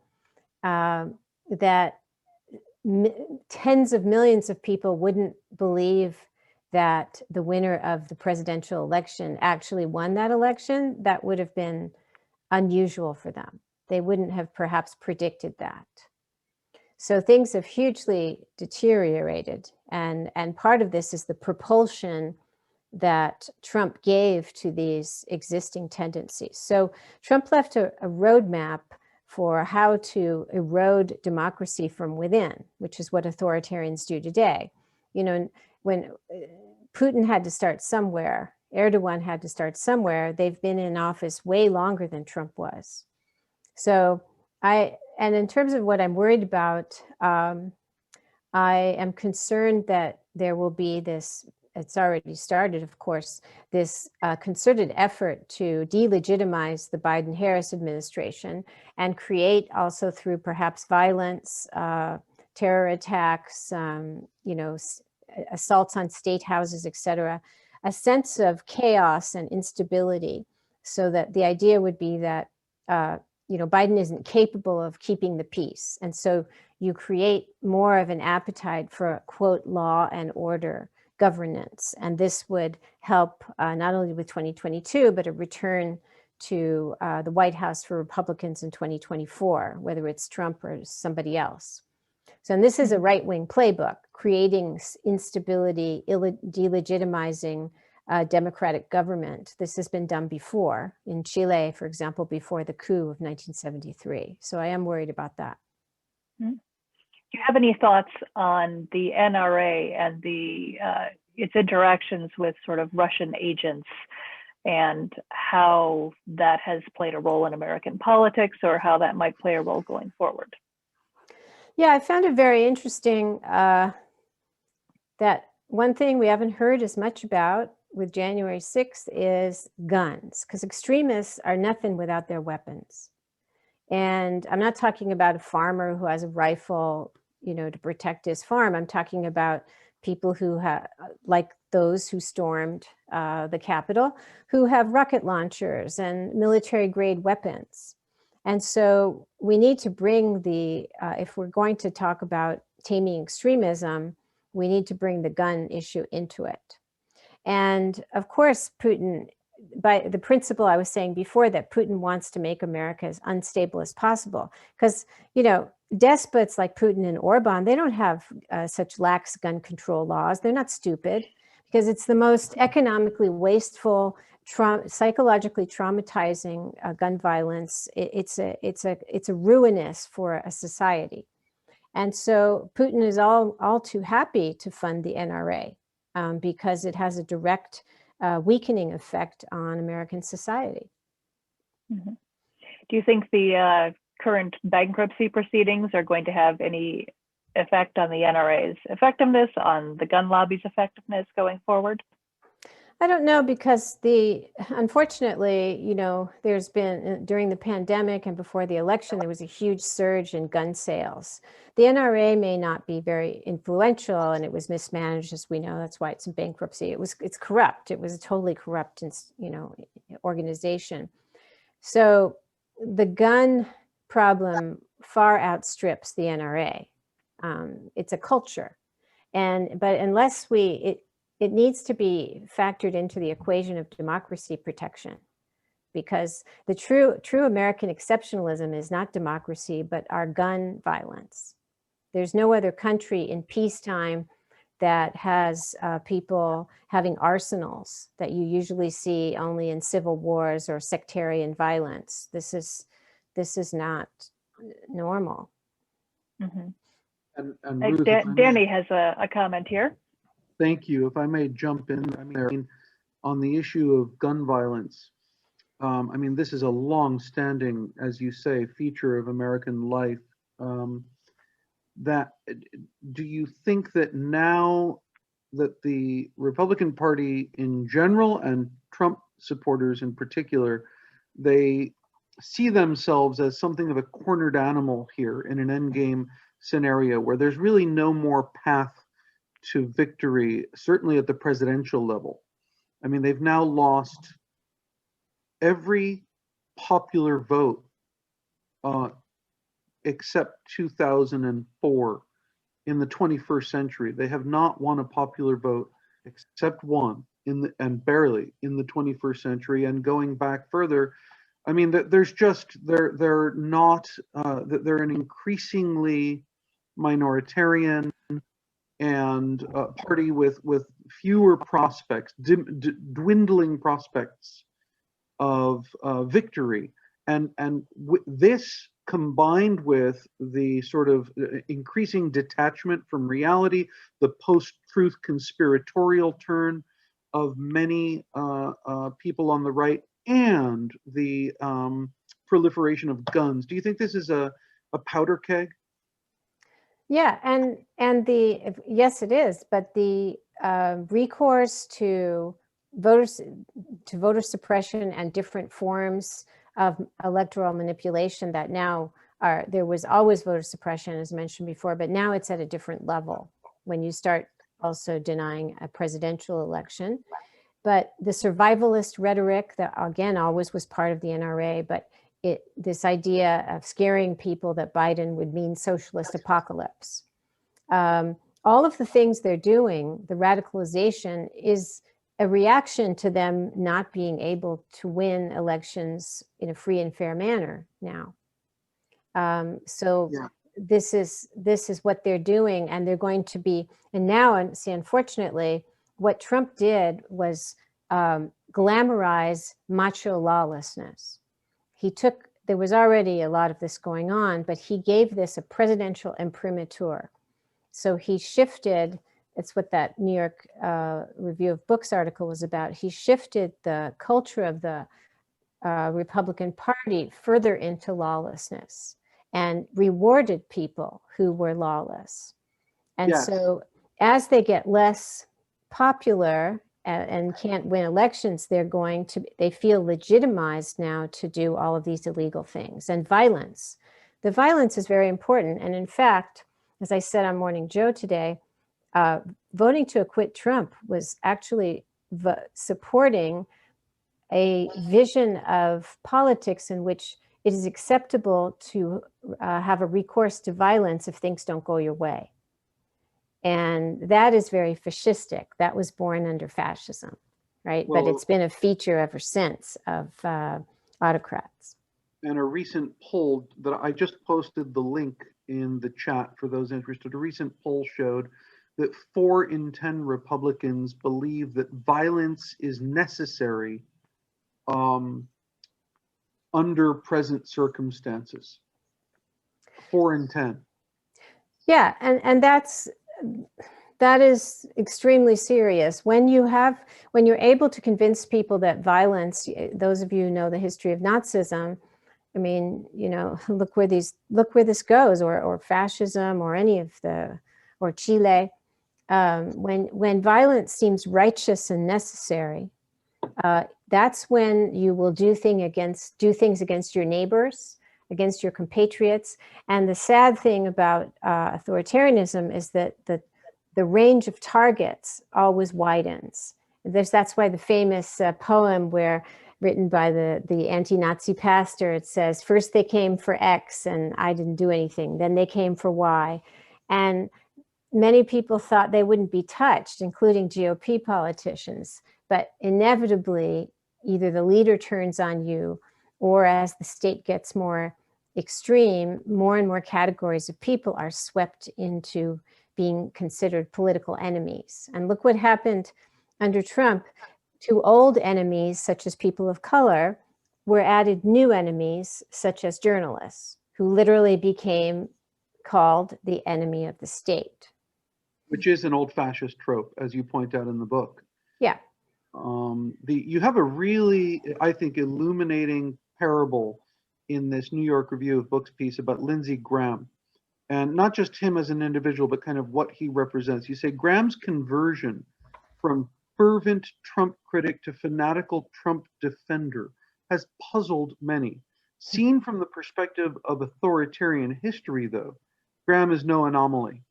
that tens of millions of people wouldn't believe that the winner of the presidential election actually won that election, that would have been unusual for them. They wouldn't have perhaps predicted that. So things have hugely deteriorated. And part of this is the propulsion that Trump gave to these existing tendencies. So Trump left a roadmap for how to erode democracy from within, which is what authoritarians do today. When Putin had to start somewhere, Erdogan had to start somewhere, they've been in office way longer than Trump was. So and in terms of what I'm worried about, I am concerned that there will be this, it's already started, of course, this concerted effort to delegitimize the Biden-Harris administration and create also through perhaps violence, terror attacks, assaults on state houses, et cetera, a sense of chaos and instability, so that the idea would be that Biden isn't capable of keeping the peace. And so you create more of an appetite for, quote, law and order governance. And this would help not only with 2022, but a return to the White House for Republicans in 2024, whether it's Trump or somebody else. So, and this is a right-wing playbook, creating instability, delegitimizing democratic government. This has been done before in Chile, for example, before the coup of 1973. So I am worried about that. Do you have any thoughts on the NRA and its interactions with sort of Russian agents and how that has played a role in American politics, or how that might play a role going forward? Yeah, I found it very interesting that one thing we haven't heard as much about with January 6th is guns, because extremists are nothing without their weapons. And I'm not talking about a farmer who has a rifle, you know, to protect his farm. I'm talking about people who have, like those who stormed the Capitol, who have rocket launchers and military grade weapons. And so we need to bring if we're going to talk about taming extremism, we need to bring the gun issue into it. And of course, Putin, by the principle I was saying before, that Putin wants to make America as unstable as possible. Because, you know, despots like Putin and Orban, they don't have such lax gun control laws. They're not stupid, because it's the most economically wasteful, psychologically traumatizing gun violence. It's a ruinous for a society. And so Putin is all too happy to fund the NRA because it has a direct weakening effect on American society. Mm-hmm. Do you think the current bankruptcy proceedings are going to have any effect on the NRA's effectiveness, on the gun lobby's effectiveness going forward? I don't know, because unfortunately, you know, there's been, during the pandemic and before the election, there was a huge surge in gun sales. The NRA may not be very influential, and it was mismanaged, as we know. That's why it's in bankruptcy. It's corrupt. It was a totally corrupt, you know, organization. So the gun problem far outstrips the NRA. It's a culture, but unless it needs to be factored into the equation of democracy protection, because the true American exceptionalism is not democracy, but our gun violence. There's no other country in peacetime that has people having arsenals that you usually see only in civil wars or sectarian violence. This is not normal. Mm-hmm. And Ruth, Danny has a comment here. Thank you. If I may jump in, I mean, on the issue of gun violence, I mean, this is a long-standing, as you say, feature of American life. Do you think that now that the Republican Party in general and Trump supporters in particular, they see themselves as something of a cornered animal here in an endgame scenario where there's really no more path to victory, certainly at the presidential level? I mean, they've now lost every popular vote except 2004 in the 21st century. They have not won a popular vote except one and barely in the 21st century. And going back further, I mean, there's just they're not they're an increasingly minoritarian and party with fewer prospects, dwindling prospects of victory, and this combined with the sort of increasing detachment from reality, the post-truth conspiratorial turn of many people on the right, and the proliferation of guns. Do you think this is a powder keg? Yeah, and yes, it is. But the recourse to voter suppression and different forms of electoral manipulation that now there was always voter suppression, as mentioned before, but now it's at a different level when you start also denying a presidential election. But the survivalist rhetoric that, again, always was part of the NRA, but this idea of scaring people that Biden would mean socialist apocalypse. All of the things they're doing, the radicalization, is a reaction to them not being able to win elections in a free and fair manner now. This is what they're doing, and they're going to be. And now, and see, unfortunately, what Trump did was glamorize macho lawlessness. There was already a lot of this going on, but he gave this a presidential imprimatur. So he shifted, it's what that New York Review of Books article was about. He shifted the culture of the Republican Party further into lawlessness and rewarded people who were lawless. And Yes. so as they get less popular and can't win elections, they feel legitimized now to do all of these illegal things. And violence. The violence is very important. And in fact, as I said on Morning Joe today, voting to acquit Trump was actually supporting a vision of politics in which it is acceptable to have a recourse to violence if things don't go your way. And that is very fascistic. That was born under fascism, right? Well, but it's been a feature ever since of autocrats. And a recent poll that I just posted the link in the chat for those interested, a recent poll showed that 4 in 10 Republicans believe that violence is necessary under present circumstances. 4 in 10. Yeah, and that is extremely serious. When you're able to convince people that violence, those of you who know the history of Nazism, I mean, you know, look where this goes, or fascism, or or Chile. When violence seems righteous and necessary, that's when you will do things against your neighbors, against your compatriots. And the sad thing about authoritarianism is that the range of targets always widens. That's why the famous poem written by the anti-Nazi pastor, it says, first they came for X and I didn't do anything. Then they came for Y. And many people thought they wouldn't be touched, including GOP politicians. But inevitably, either the leader turns on you, or as the state gets more extreme, more and more categories of people are swept into being considered political enemies. And look what happened under Trump. To old enemies, such as people of color, were added new enemies, such as journalists, who literally became called the enemy of the state. Which is an old fascist trope, as you point out in the book. Yeah. You have a really, I think, illuminating parable in this New York Review of Books piece about Lindsey Graham. And not just him as an individual, but kind of what he represents. You say Graham's conversion from fervent Trump critic to fanatical Trump defender has puzzled many. Seen from the perspective of authoritarian history, though, Graham is no anomaly.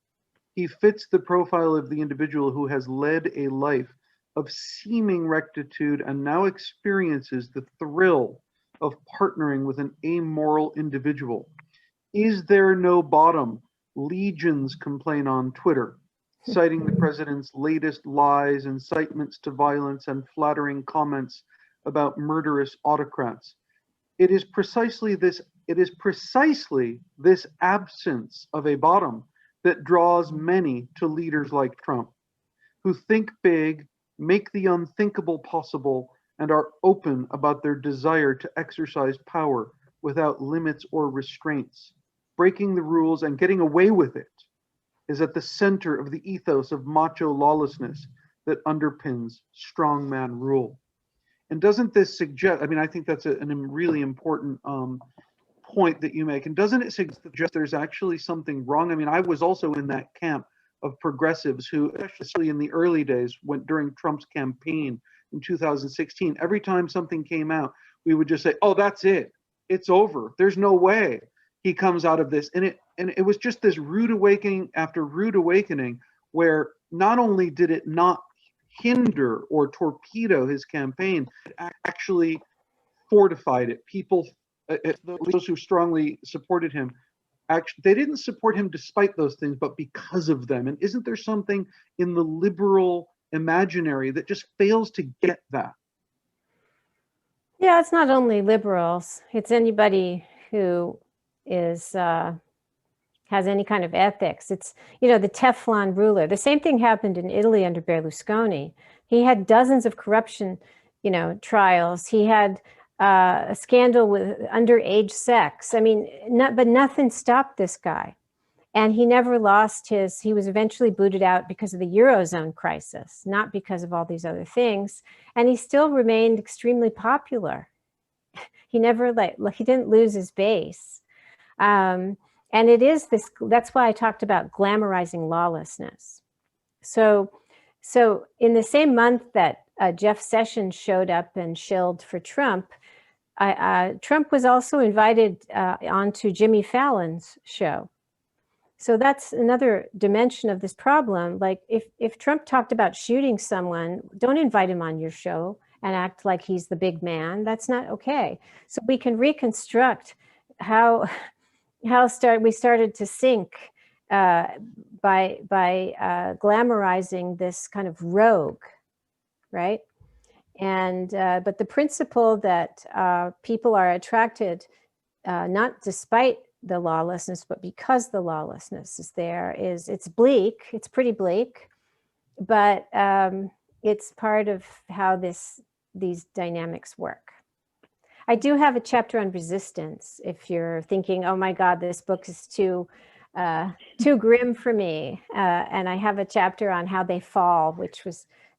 He fits the profile of the individual who has led a life of seeming rectitude and now experiences the thrill of partnering with an amoral individual. Is there no bottom? Legions complain on Twitter, citing the president's latest lies, incitements to violence, and flattering comments about murderous autocrats. It is precisely this absence of a bottom that draws many to leaders like Trump, who think big, make the unthinkable possible, and are open about their desire to exercise power without limits or restraints. Breaking the rules and getting away with it is at the center of the ethos of macho lawlessness that underpins strongman rule. And doesn't this suggest, I mean, I think that's a really important point that you make. And doesn't it suggest there's actually something wrong? I mean, I was also in that camp of progressives who, especially in the early days, went during Trump's campaign in 2016, every time something came out, we would just say, oh, that's it. It's over. There's no way he comes out of this. And it was just this rude awakening after rude awakening, where not only did it not hinder or torpedo his campaign, it actually fortified it. People, those who strongly supported him, actually, they didn't support him despite those things, but because of them. And isn't there something in the liberal imaginary that just fails to get that? Yeah, it's not only liberals. It's anybody who is has any kind of ethics. It's, you know, the Teflon ruler. The same thing happened in Italy under Berlusconi. He had dozens of corruption, trials. He had a scandal with underage sex. I mean, but nothing stopped this guy. And he never lost he was eventually booted out because of the Eurozone crisis, not because of all these other things. And he still remained extremely popular. He never, he didn't lose his base. And it is that's why I talked about glamorizing lawlessness. So in the same month that Jeff Sessions showed up and shilled for Trump, Trump was also invited onto Jimmy Fallon's show. So that's another dimension of this problem. Like if Trump talked about shooting someone, don't invite him on your show and act like he's the big man. That's not okay. So we can reconstruct how we started to sink by glamorizing this kind of rogue, right? And but the principle that people are attracted not despite the lawlessness, but because the lawlessness is there, it's bleak. It's pretty bleak, but it's part of how these dynamics work. I do have a chapter on resistance. If you're thinking, oh my God, this book is too grim for me, and I have a chapter on how they fall,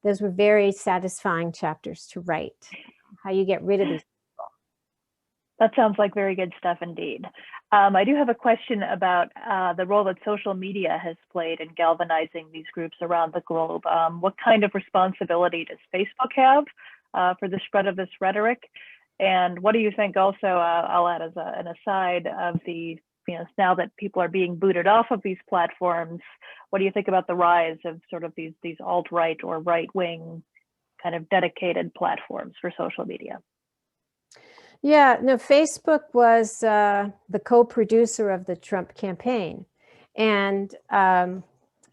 those were very satisfying chapters to write. How you get rid of these people. That sounds like very good stuff indeed. I do have a question about the role that social media has played in galvanizing these groups around the globe. What kind of responsibility does Facebook have for the spread of this rhetoric? And what do you think also, I'll add as an aside of the, now that people are being booted off of these platforms, what do you think about the rise of sort of these alt-right or right-wing kind of dedicated platforms for social media? Yeah, no, Facebook was the co-producer of the Trump campaign. And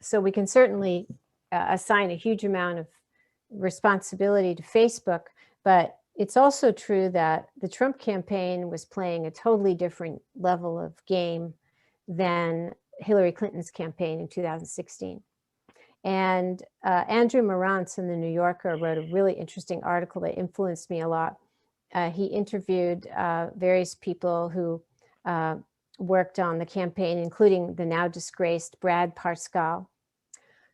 so we can certainly assign a huge amount of responsibility to Facebook, but it's also true that the Trump campaign was playing a totally different level of game than Hillary Clinton's campaign in 2016. And Andrew Marantz in the New Yorker wrote a really interesting article that influenced me a lot. He interviewed various people who worked on the campaign, including the now disgraced Brad Parscale,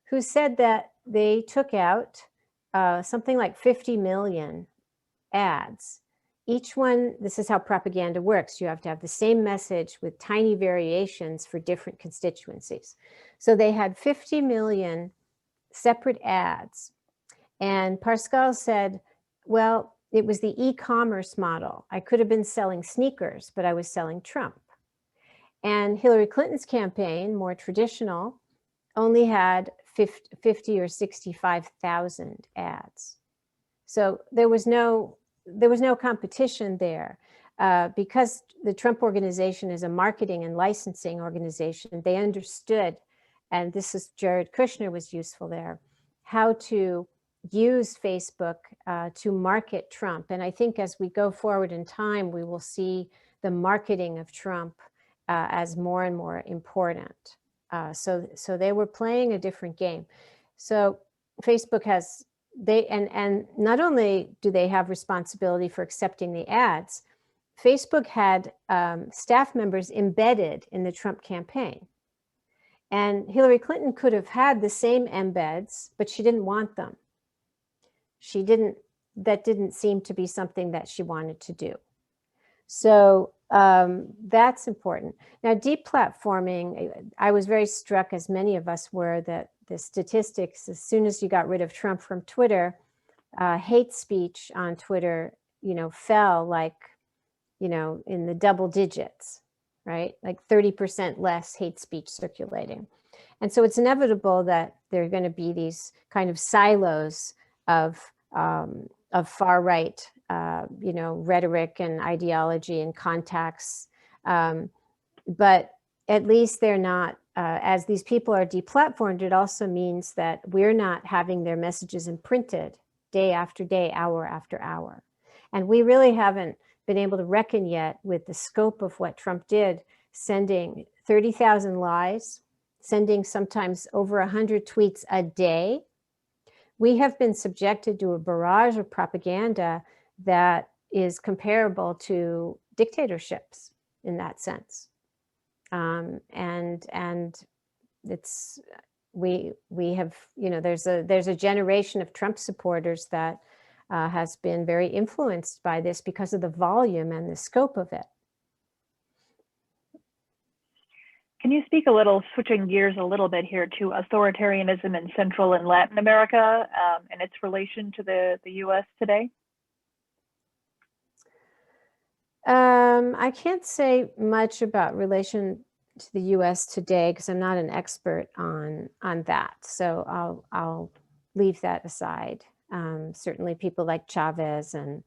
who said that they took out something like 50 million ads. Each one, this is how propaganda works. You have to have the same message with tiny variations for different constituencies. So they had 50 million separate ads. And Parscale said, well, it was the e-commerce model. I could have been selling sneakers, but I was selling Trump. And Hillary Clinton's campaign, more traditional, only had 50 or 65,000 ads. So there was no competition there. Because the Trump organization is a marketing and licensing organization, they understood, and this is Jared Kushner was useful there, how to use Facebook to market Trump. And I think as we go forward in time, we will see the marketing of Trump as more and more important. So they were playing a different game. So Facebook has, and not only do they have responsibility for accepting the ads, Facebook had staff members embedded in the Trump campaign. And Hillary Clinton could have had the same embeds, but she didn't want them. That didn't seem to be something that she wanted to do. So that's important. Now, deplatforming, I was very struck, as many of us were, that the statistics, as soon as you got rid of Trump from Twitter, hate speech on Twitter, fell like, in the double digits, right? Like 30% less hate speech circulating. And so it's inevitable that there are going to be these kind of silos of far right, rhetoric and ideology and contacts. But at least they're not, as these people are deplatformed, it also means that we're not having their messages imprinted day after day, hour after hour. And we really haven't been able to reckon yet with the scope of what Trump did, sending 30,000 lies, sending sometimes over 100 tweets a day, we have been subjected to a barrage of propaganda that is comparable to dictatorships in that sense. And it's, we have, you know, there's a generation of Trump supporters that has been very influenced by this because of the volume and the scope of it. Can you speak a little, switching gears a little bit here, to authoritarianism in Central and Latin America and its relation to the US today? I can't say much about relation to the US today because I'm not an expert on that. So I'll leave that aside. Certainly people like Chavez and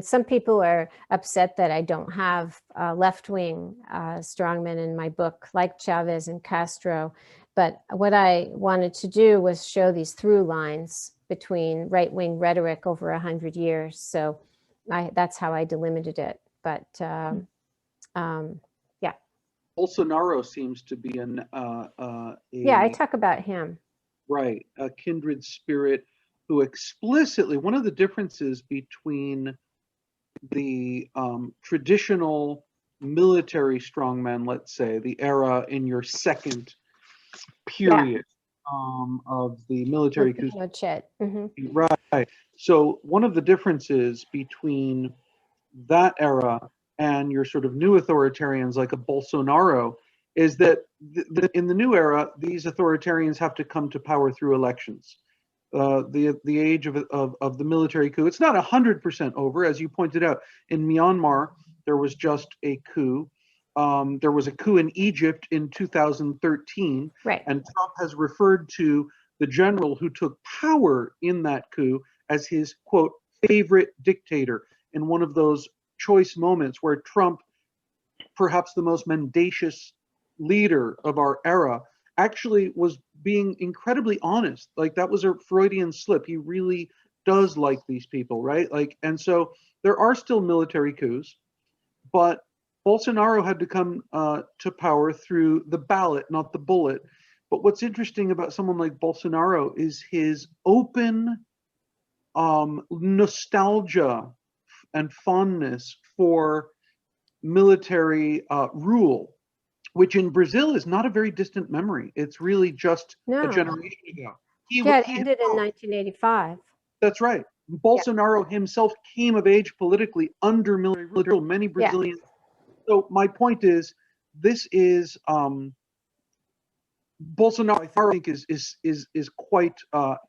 some people are upset that I don't have left-wing strongmen in my book, like Chavez and Castro. But what I wanted to do was show these through lines between right-wing rhetoric over 100 years. So that's how I delimited it. But yeah. Bolsonaro seems to be Yeah, I talk about him. Right, a kindred spirit who explicitly, one of the differences between the traditional military strongmen, let's say, the era in your second period of the military coup. Right. So one of the differences between that era and your sort of new authoritarians like a Bolsonaro is that in the new era, these authoritarians have to come to power through elections. The age of the military coup, it's not 100% over, as you pointed out. In Myanmar, there was just a coup. There was a coup in Egypt in 2013, right. And Trump has referred to the general who took power in that coup as his, quote, favorite dictator, in one of those choice moments where Trump, perhaps the most mendacious leader of our era, actually was being incredibly honest. Like, that was a Freudian slip. He really does like these people, right? Like, and so there are still military coups, but Bolsonaro had to come to power through the ballot, not the bullet. But what's interesting about someone like Bolsonaro is his open nostalgia and fondness for military rule, which in Brazil is not a very distant memory. It's really just a generation ago. It ended in 1985. That's right. Bolsonaro himself came of age politically under military rule. Many Brazilians. So my point is, this is Bolsonaro, I think, is quite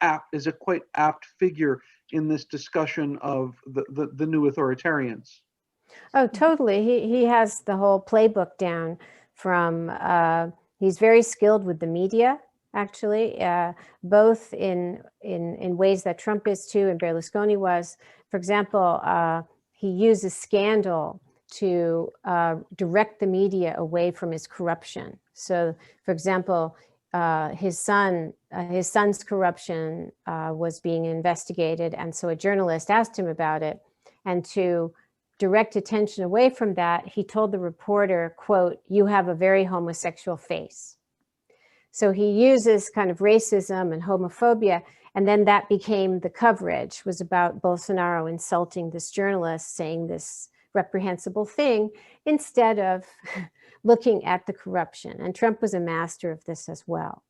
apt, is a quite apt figure in this discussion of the new authoritarians. Oh, totally. He has the whole playbook down from, he's very skilled with the media, actually, both in ways that Trump is too and Berlusconi was. For example, he uses scandal to direct the media away from his corruption. So, for example, his son's corruption was being investigated, and so a journalist asked him about it, and to direct attention away from that, he told the reporter, quote, "You have a very homosexual face." So he uses kind of racism and homophobia, and then that became the coverage, was about Bolsonaro insulting this journalist, saying this reprehensible thing, instead of looking at the corruption. And Trump was a master of this as well.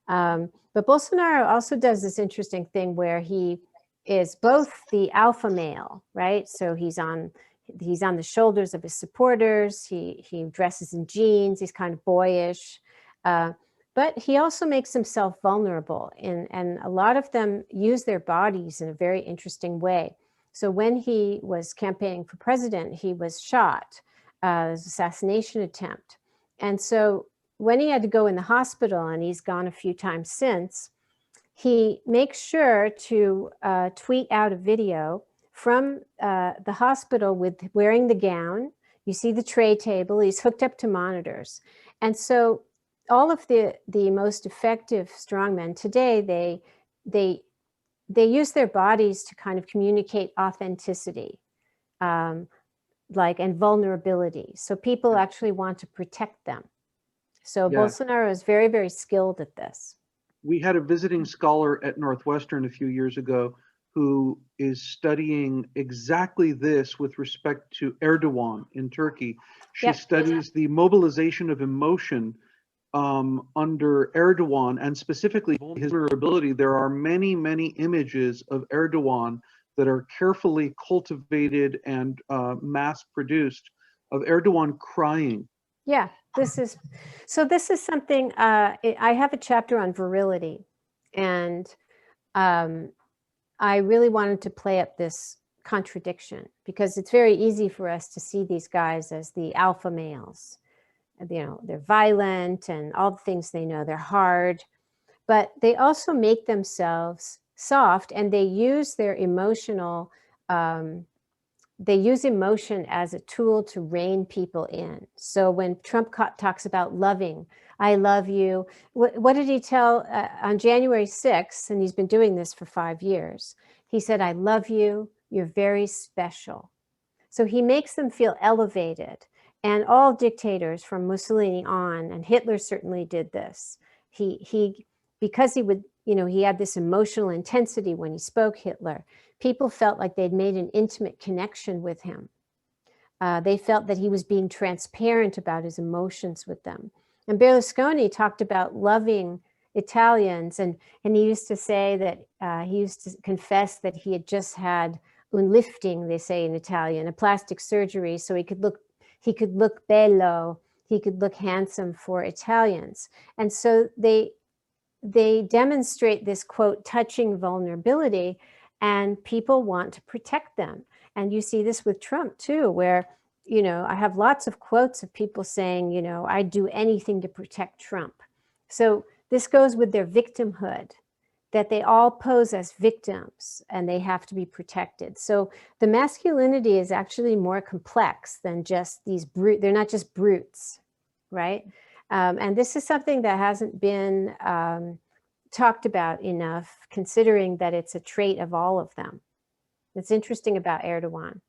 But Bolsonaro also does this interesting thing where he is both the alpha male, right? So he's on the shoulders of his supporters. He dresses in jeans. He's kind of boyish. But he also makes himself vulnerable, and a lot of them use their bodies in a very interesting way. So when he was campaigning for president, he was shot, assassination attempt. And so when he had to go in the hospital, and he's gone a few times since, he makes sure to tweet out a video from the hospital with wearing the gown. You see the tray table, he's hooked up to monitors. And so all of the most effective strongmen today, they use their bodies to kind of communicate authenticity, and vulnerability. So people actually want to protect them. So Bolsonaro is very, very skilled at this. we had a visiting scholar at Northwestern a few years ago who is studying exactly this with respect to Erdogan in Turkey. She Yep. studies the mobilization of emotion under Erdogan, and specifically his vulnerability. There are many, many images of Erdogan that are carefully cultivated and mass produced of Erdogan crying. Yeah, this is something, I have a chapter on virility, and I really wanted to play up this contradiction, because it's very easy for us to see these guys as the alpha males. You know, they're violent and all the things they know, they're hard, but they also make themselves soft, and they use their emotional, they use emotion as a tool to rein people in. So when Trump talks about loving, I love you, what did he tell on January 6th? And he's been doing this for 5 years. He said, I love you, you're very special. So he makes them feel elevated. And all dictators from Mussolini on, and Hitler certainly did this. Because he would, you know, he had this emotional intensity when he spoke, Hitler, people felt like they'd made an intimate connection with him. They felt that he was being transparent about his emotions with them. And Berlusconi talked about loving Italians, and he used to say that he used to confess that he had just had un lifting, they say in Italian, a plastic surgery, so he could look bello, he could look handsome for Italians. And so they demonstrate this, quote, touching vulnerability, and people want to protect them. And you see this with Trump too, where, you know, I have lots of quotes of people saying, you know, I'd do anything to protect Trump. So this goes with their victimhood, that they all pose as victims and they have to be protected. So the masculinity is actually more complex than just these they're not just brutes, right? And this is something that hasn't been talked about enough, considering that it's a trait of all of them. It's interesting about Erdogan.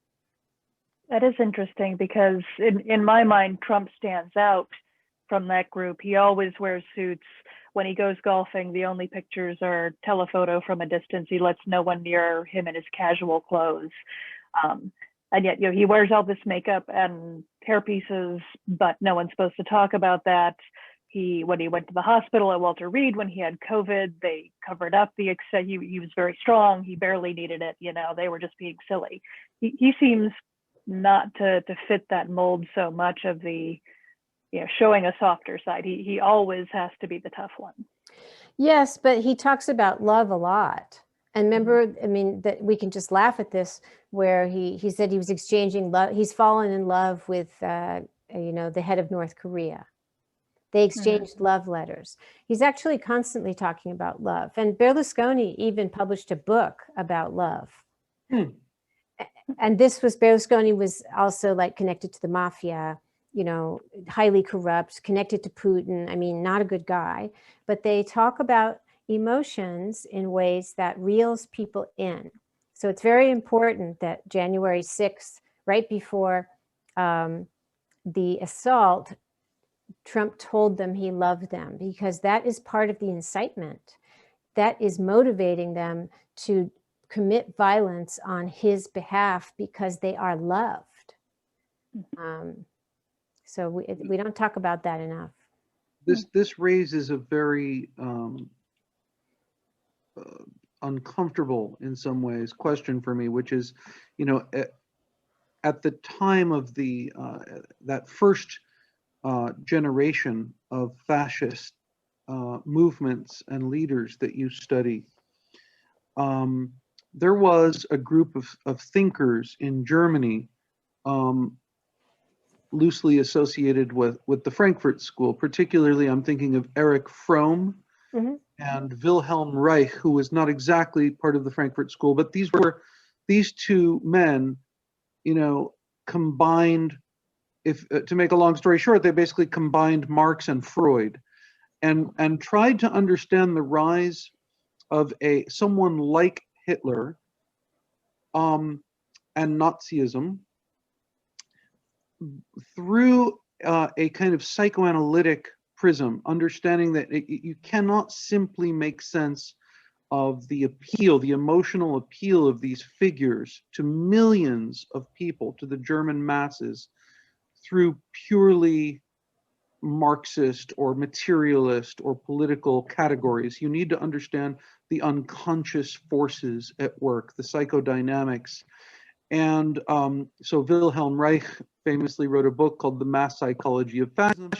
That is interesting, because in my mind, Trump stands out from that group. He always wears suits. When he goes golfing, the only pictures are telephoto from a distance. He lets no one near him in his casual clothes. And yet, you know, he wears all this makeup and hairpieces, but no one's supposed to talk about that. When he went to the hospital at Walter Reed when he had COVID, they covered up the excess. He was very strong. He barely needed it. You know, they were just being silly. He seems not to fit that mold so much of the, you know, showing a softer side. He always has to be the tough one. Yes, but he talks about love a lot. And remember, I mean, that we can just laugh at this, where he said he was exchanging love. He's fallen in love with, you know, the head of North Korea. They exchanged love letters. He's actually constantly talking about love. And Berlusconi even published a book about love. And Berlusconi was also like connected to the mafia, you know, highly corrupt, connected to Putin. I mean, not a good guy, but they talk about emotions in ways that reels people in. So it's very important that January 6th, right before the assault, Trump told them he loved them, because that is part of the incitement. That is motivating them to commit violence on his behalf because they are loved. So we don't talk about that enough. This raises a very uncomfortable, in some ways, question for me, which is, you know, at the time of the that first generation of fascist movements and leaders that you study, there was a group of thinkers in Germany, loosely associated with the Frankfurt School. Particularly, I'm thinking of Erich Fromm and Wilhelm Reich, who was not exactly part of the Frankfurt School, but these two men, you know, combined. If to make a long story short, they basically combined Marx and Freud, and tried to understand the rise of someone like Hitler, and Nazism through a kind of psychoanalytic prism, understanding that you cannot simply make sense of the appeal, the emotional appeal of these figures to millions of people, to the German masses, through purely Marxist or materialist or political categories. You need to understand the unconscious forces at work, the psychodynamics. And so Wilhelm Reich famously wrote a book called The Mass Psychology of Fascism.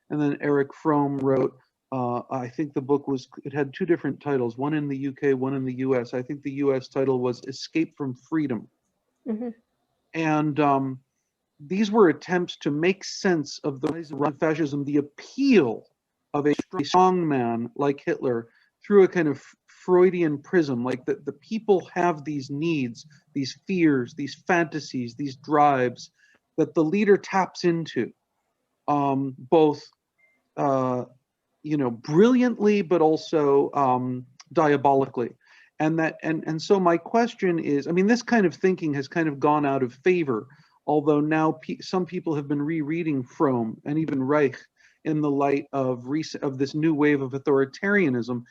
And then Erich Fromm wrote, I think the book it had two different titles, one in the UK, one in the US. I think the US title was Escape from Freedom. Mm-hmm. And these were attempts to make sense of the rise of fascism, the appeal of a strong man like Hitler through a kind of Freudian prism, like that the people have these needs, these fears, these fantasies, these drives that the leader taps into, both brilliantly, but also diabolically. And so my question is, I mean, this kind of thinking has kind of gone out of favor, although now some people have been rereading Fromm and even Reich in the light of this new wave of authoritarianism.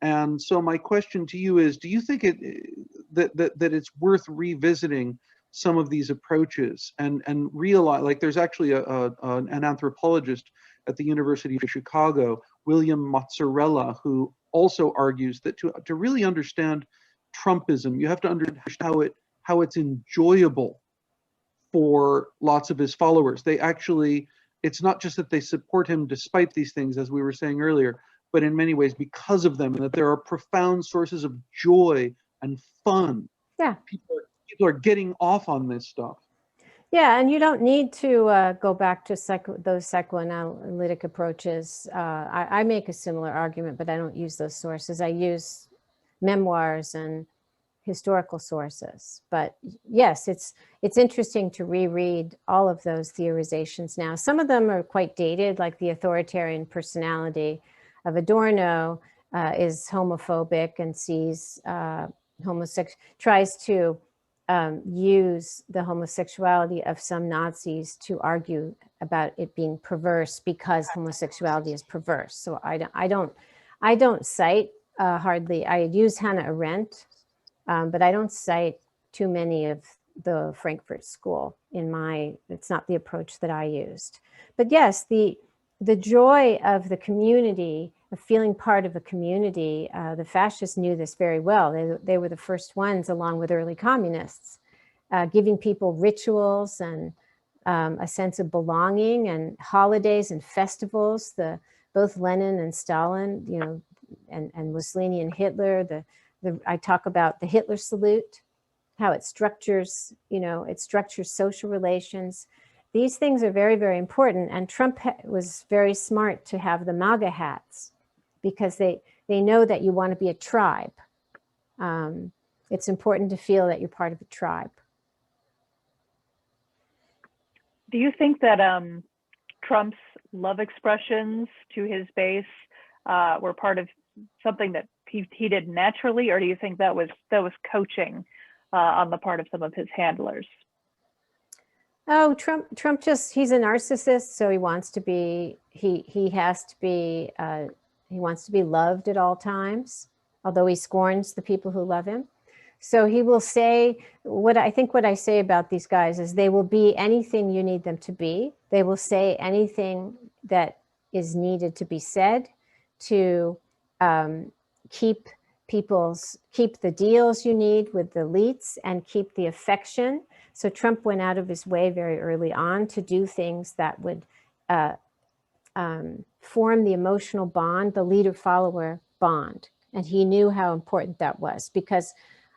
And so my question to you is, do you think that it's worth revisiting some of these approaches and realize, like there's actually an anthropologist at the University of Chicago, William Mozzarella, who also argues that to really understand Trumpism, you have to understand how it's enjoyable for lots of his followers. It's not just that they support him despite these things, as we were saying earlier, but in many ways because of them, and that there are profound sources of joy and fun. Yeah. People are getting off on this stuff. Yeah, and you don't need to go back to those psychoanalytic approaches. I make a similar argument, but I don't use those sources. I use memoirs and historical sources. But yes, it's interesting to reread all of those theorizations now. Some of them are quite dated, like the authoritarian personality of Adorno is homophobic and sees tries to use the homosexuality of some Nazis to argue about it being perverse because homosexuality is perverse. So I don't cite hardly. I use Hannah Arendt, but I don't cite too many of the Frankfurt School it's not the approach that I used. But yes, the joy of the community, of feeling part of a community, the fascists knew this very well. They were the first ones, along with early communists, giving people rituals and a sense of belonging, and holidays and festivals. Both Lenin and Stalin, and Mussolini and Hitler. I talk about the Hitler salute, how it structures social relations. These things are very, very important. And Trump was very smart to have the MAGA hats, because they know that you want to be a tribe. It's important to feel that you're part of a tribe. Do you think that Trump's love expressions to his base were part of something that he did naturally, or do you think that was coaching on the part of some of his handlers? Oh, Trump he's a narcissist, so he wants to be, he wants to be loved at all times, although he scorns the people who love him. So he will say, what I say about these guys is they will be anything you need them to be. They will say anything that is needed to be said to keep the deals you need with the elites and keep the affection. So Trump went out of his way very early on to do things that would form the emotional bond, the leader-follower bond. And he knew how important that was, because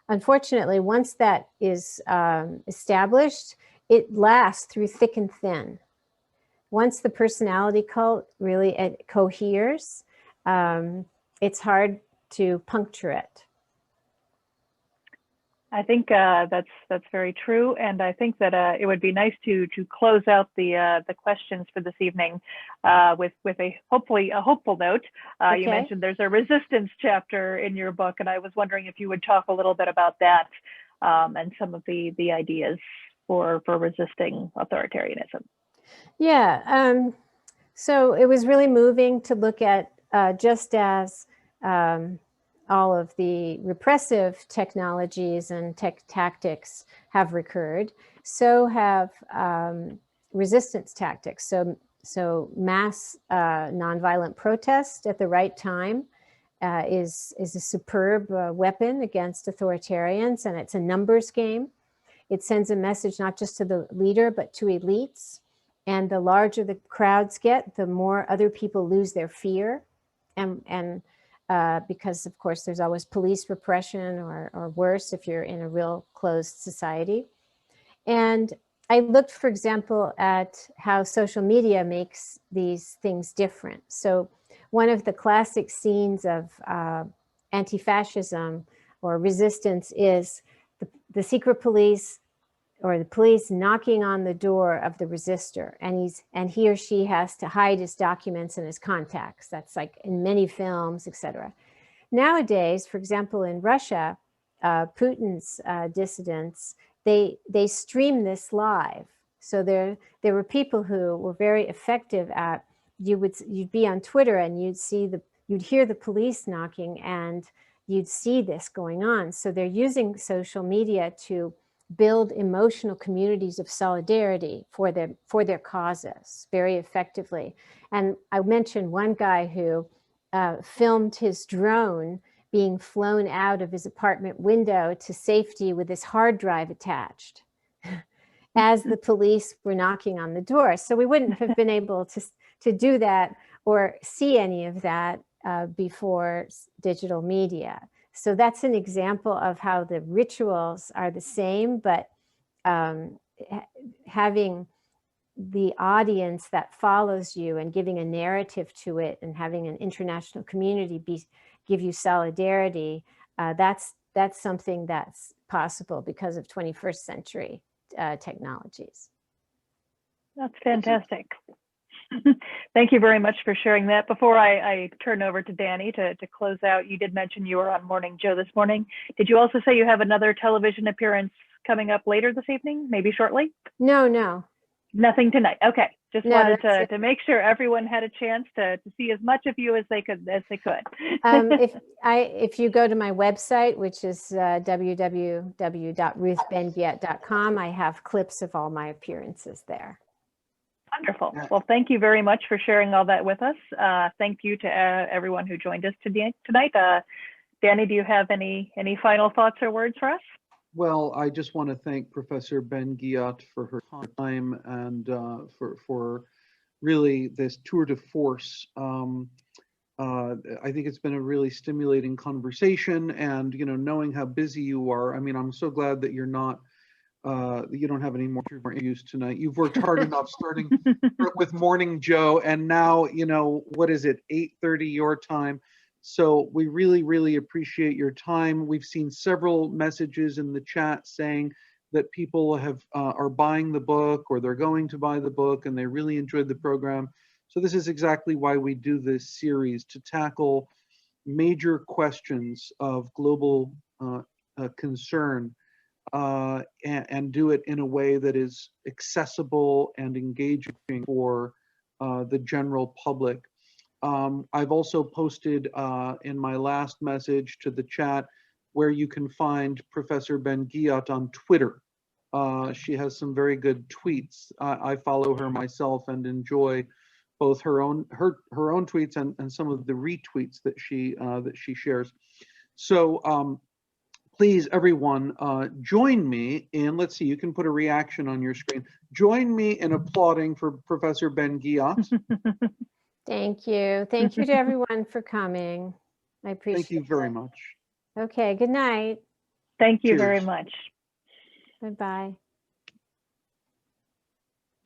unfortunately, once that is established, it lasts through thick and thin. Once the personality cult really coheres, it's hard to puncture it. I think that's very true, and I think that it would be nice to close out the questions for this evening with hopefully a hopeful note. Okay. You mentioned there's a resistance chapter in your book, and I was wondering if you would talk a little bit about that and some of the ideas for resisting authoritarianism. Yeah. So it was really moving to look at just as all of the repressive technologies and tactics have recurred, so have resistance tactics. So mass nonviolent protest at the right time is a superb weapon against authoritarians, and it's a numbers game. It sends a message not just to the leader, but to elites. And the larger the crowds get, the more other people lose their fear. And because, of course, there's always police repression or worse if you're in a real closed society. And I looked, for example, at how social media makes these things different. So one of the classic scenes of anti-fascism or resistance is the secret police or the police knocking on the door of the resistor, and he or she has to hide his documents and his contacts. That's like in many films, etc. Nowadays, for example, in Russia, Putin's dissidents, they stream this live. So there were people who were very effective at, you'd be on Twitter and you'd hear the police knocking and you'd see this going on. So they're using social media to build emotional communities of solidarity for their causes very effectively. And I mentioned one guy who filmed his drone being flown out of his apartment window to safety with his hard drive attached as the police were knocking on the door. So we wouldn't have been able to do that or see any of that before digital media. So that's an example of how the rituals are the same, but having the audience that follows you and giving a narrative to it and having an international community give you solidarity, that's something that's possible because of 21st century technologies. That's fantastic. Thank you very much for sharing that. Before I turn over to Danny to close out, you did mention you were on Morning Joe this morning. Did you also say you have another television appearance coming up later this evening, maybe shortly? No. Nothing tonight. Okay. Just wanted to make sure everyone had a chance to see as much of you as they could. If you go to my website, which is www.ruthbenghiat.com, I have clips of all my appearances there. Wonderful. Well, thank you very much for sharing all that with us. Thank you to everyone who joined us tonight. Danny, do you have any final thoughts or words for us? Well, I just want to thank Professor Ben-Ghiat for her time and for really this tour de force. I think it's been a really stimulating conversation, and knowing how busy you are, I mean, I'm so glad that you're not. You don't have any more interviews tonight. You've worked hard enough starting with Morning Joe, and now, what is it, 8:30 your time. So we really, really appreciate your time. We've seen several messages in the chat saying that people are buying the book or they're going to buy the book and they really enjoyed the program. So this is exactly why we do this series, to tackle major questions of global concern. And do it in a way that is accessible and engaging for the general public. I've also posted in my last message to the chat where you can find Professor Ben-Ghiat on Twitter. She has some very good tweets. I follow her myself and enjoy both her own tweets and some of the retweets that she shares. So please, everyone, join me in, let's see, you can put a reaction on your screen. Join me in applauding for Professor Ben-Ghiat. Thank you. Thank you to everyone for coming. I appreciate it. Thank you very much. Okay, good night. Thank you Cheers. very much. Bye-bye.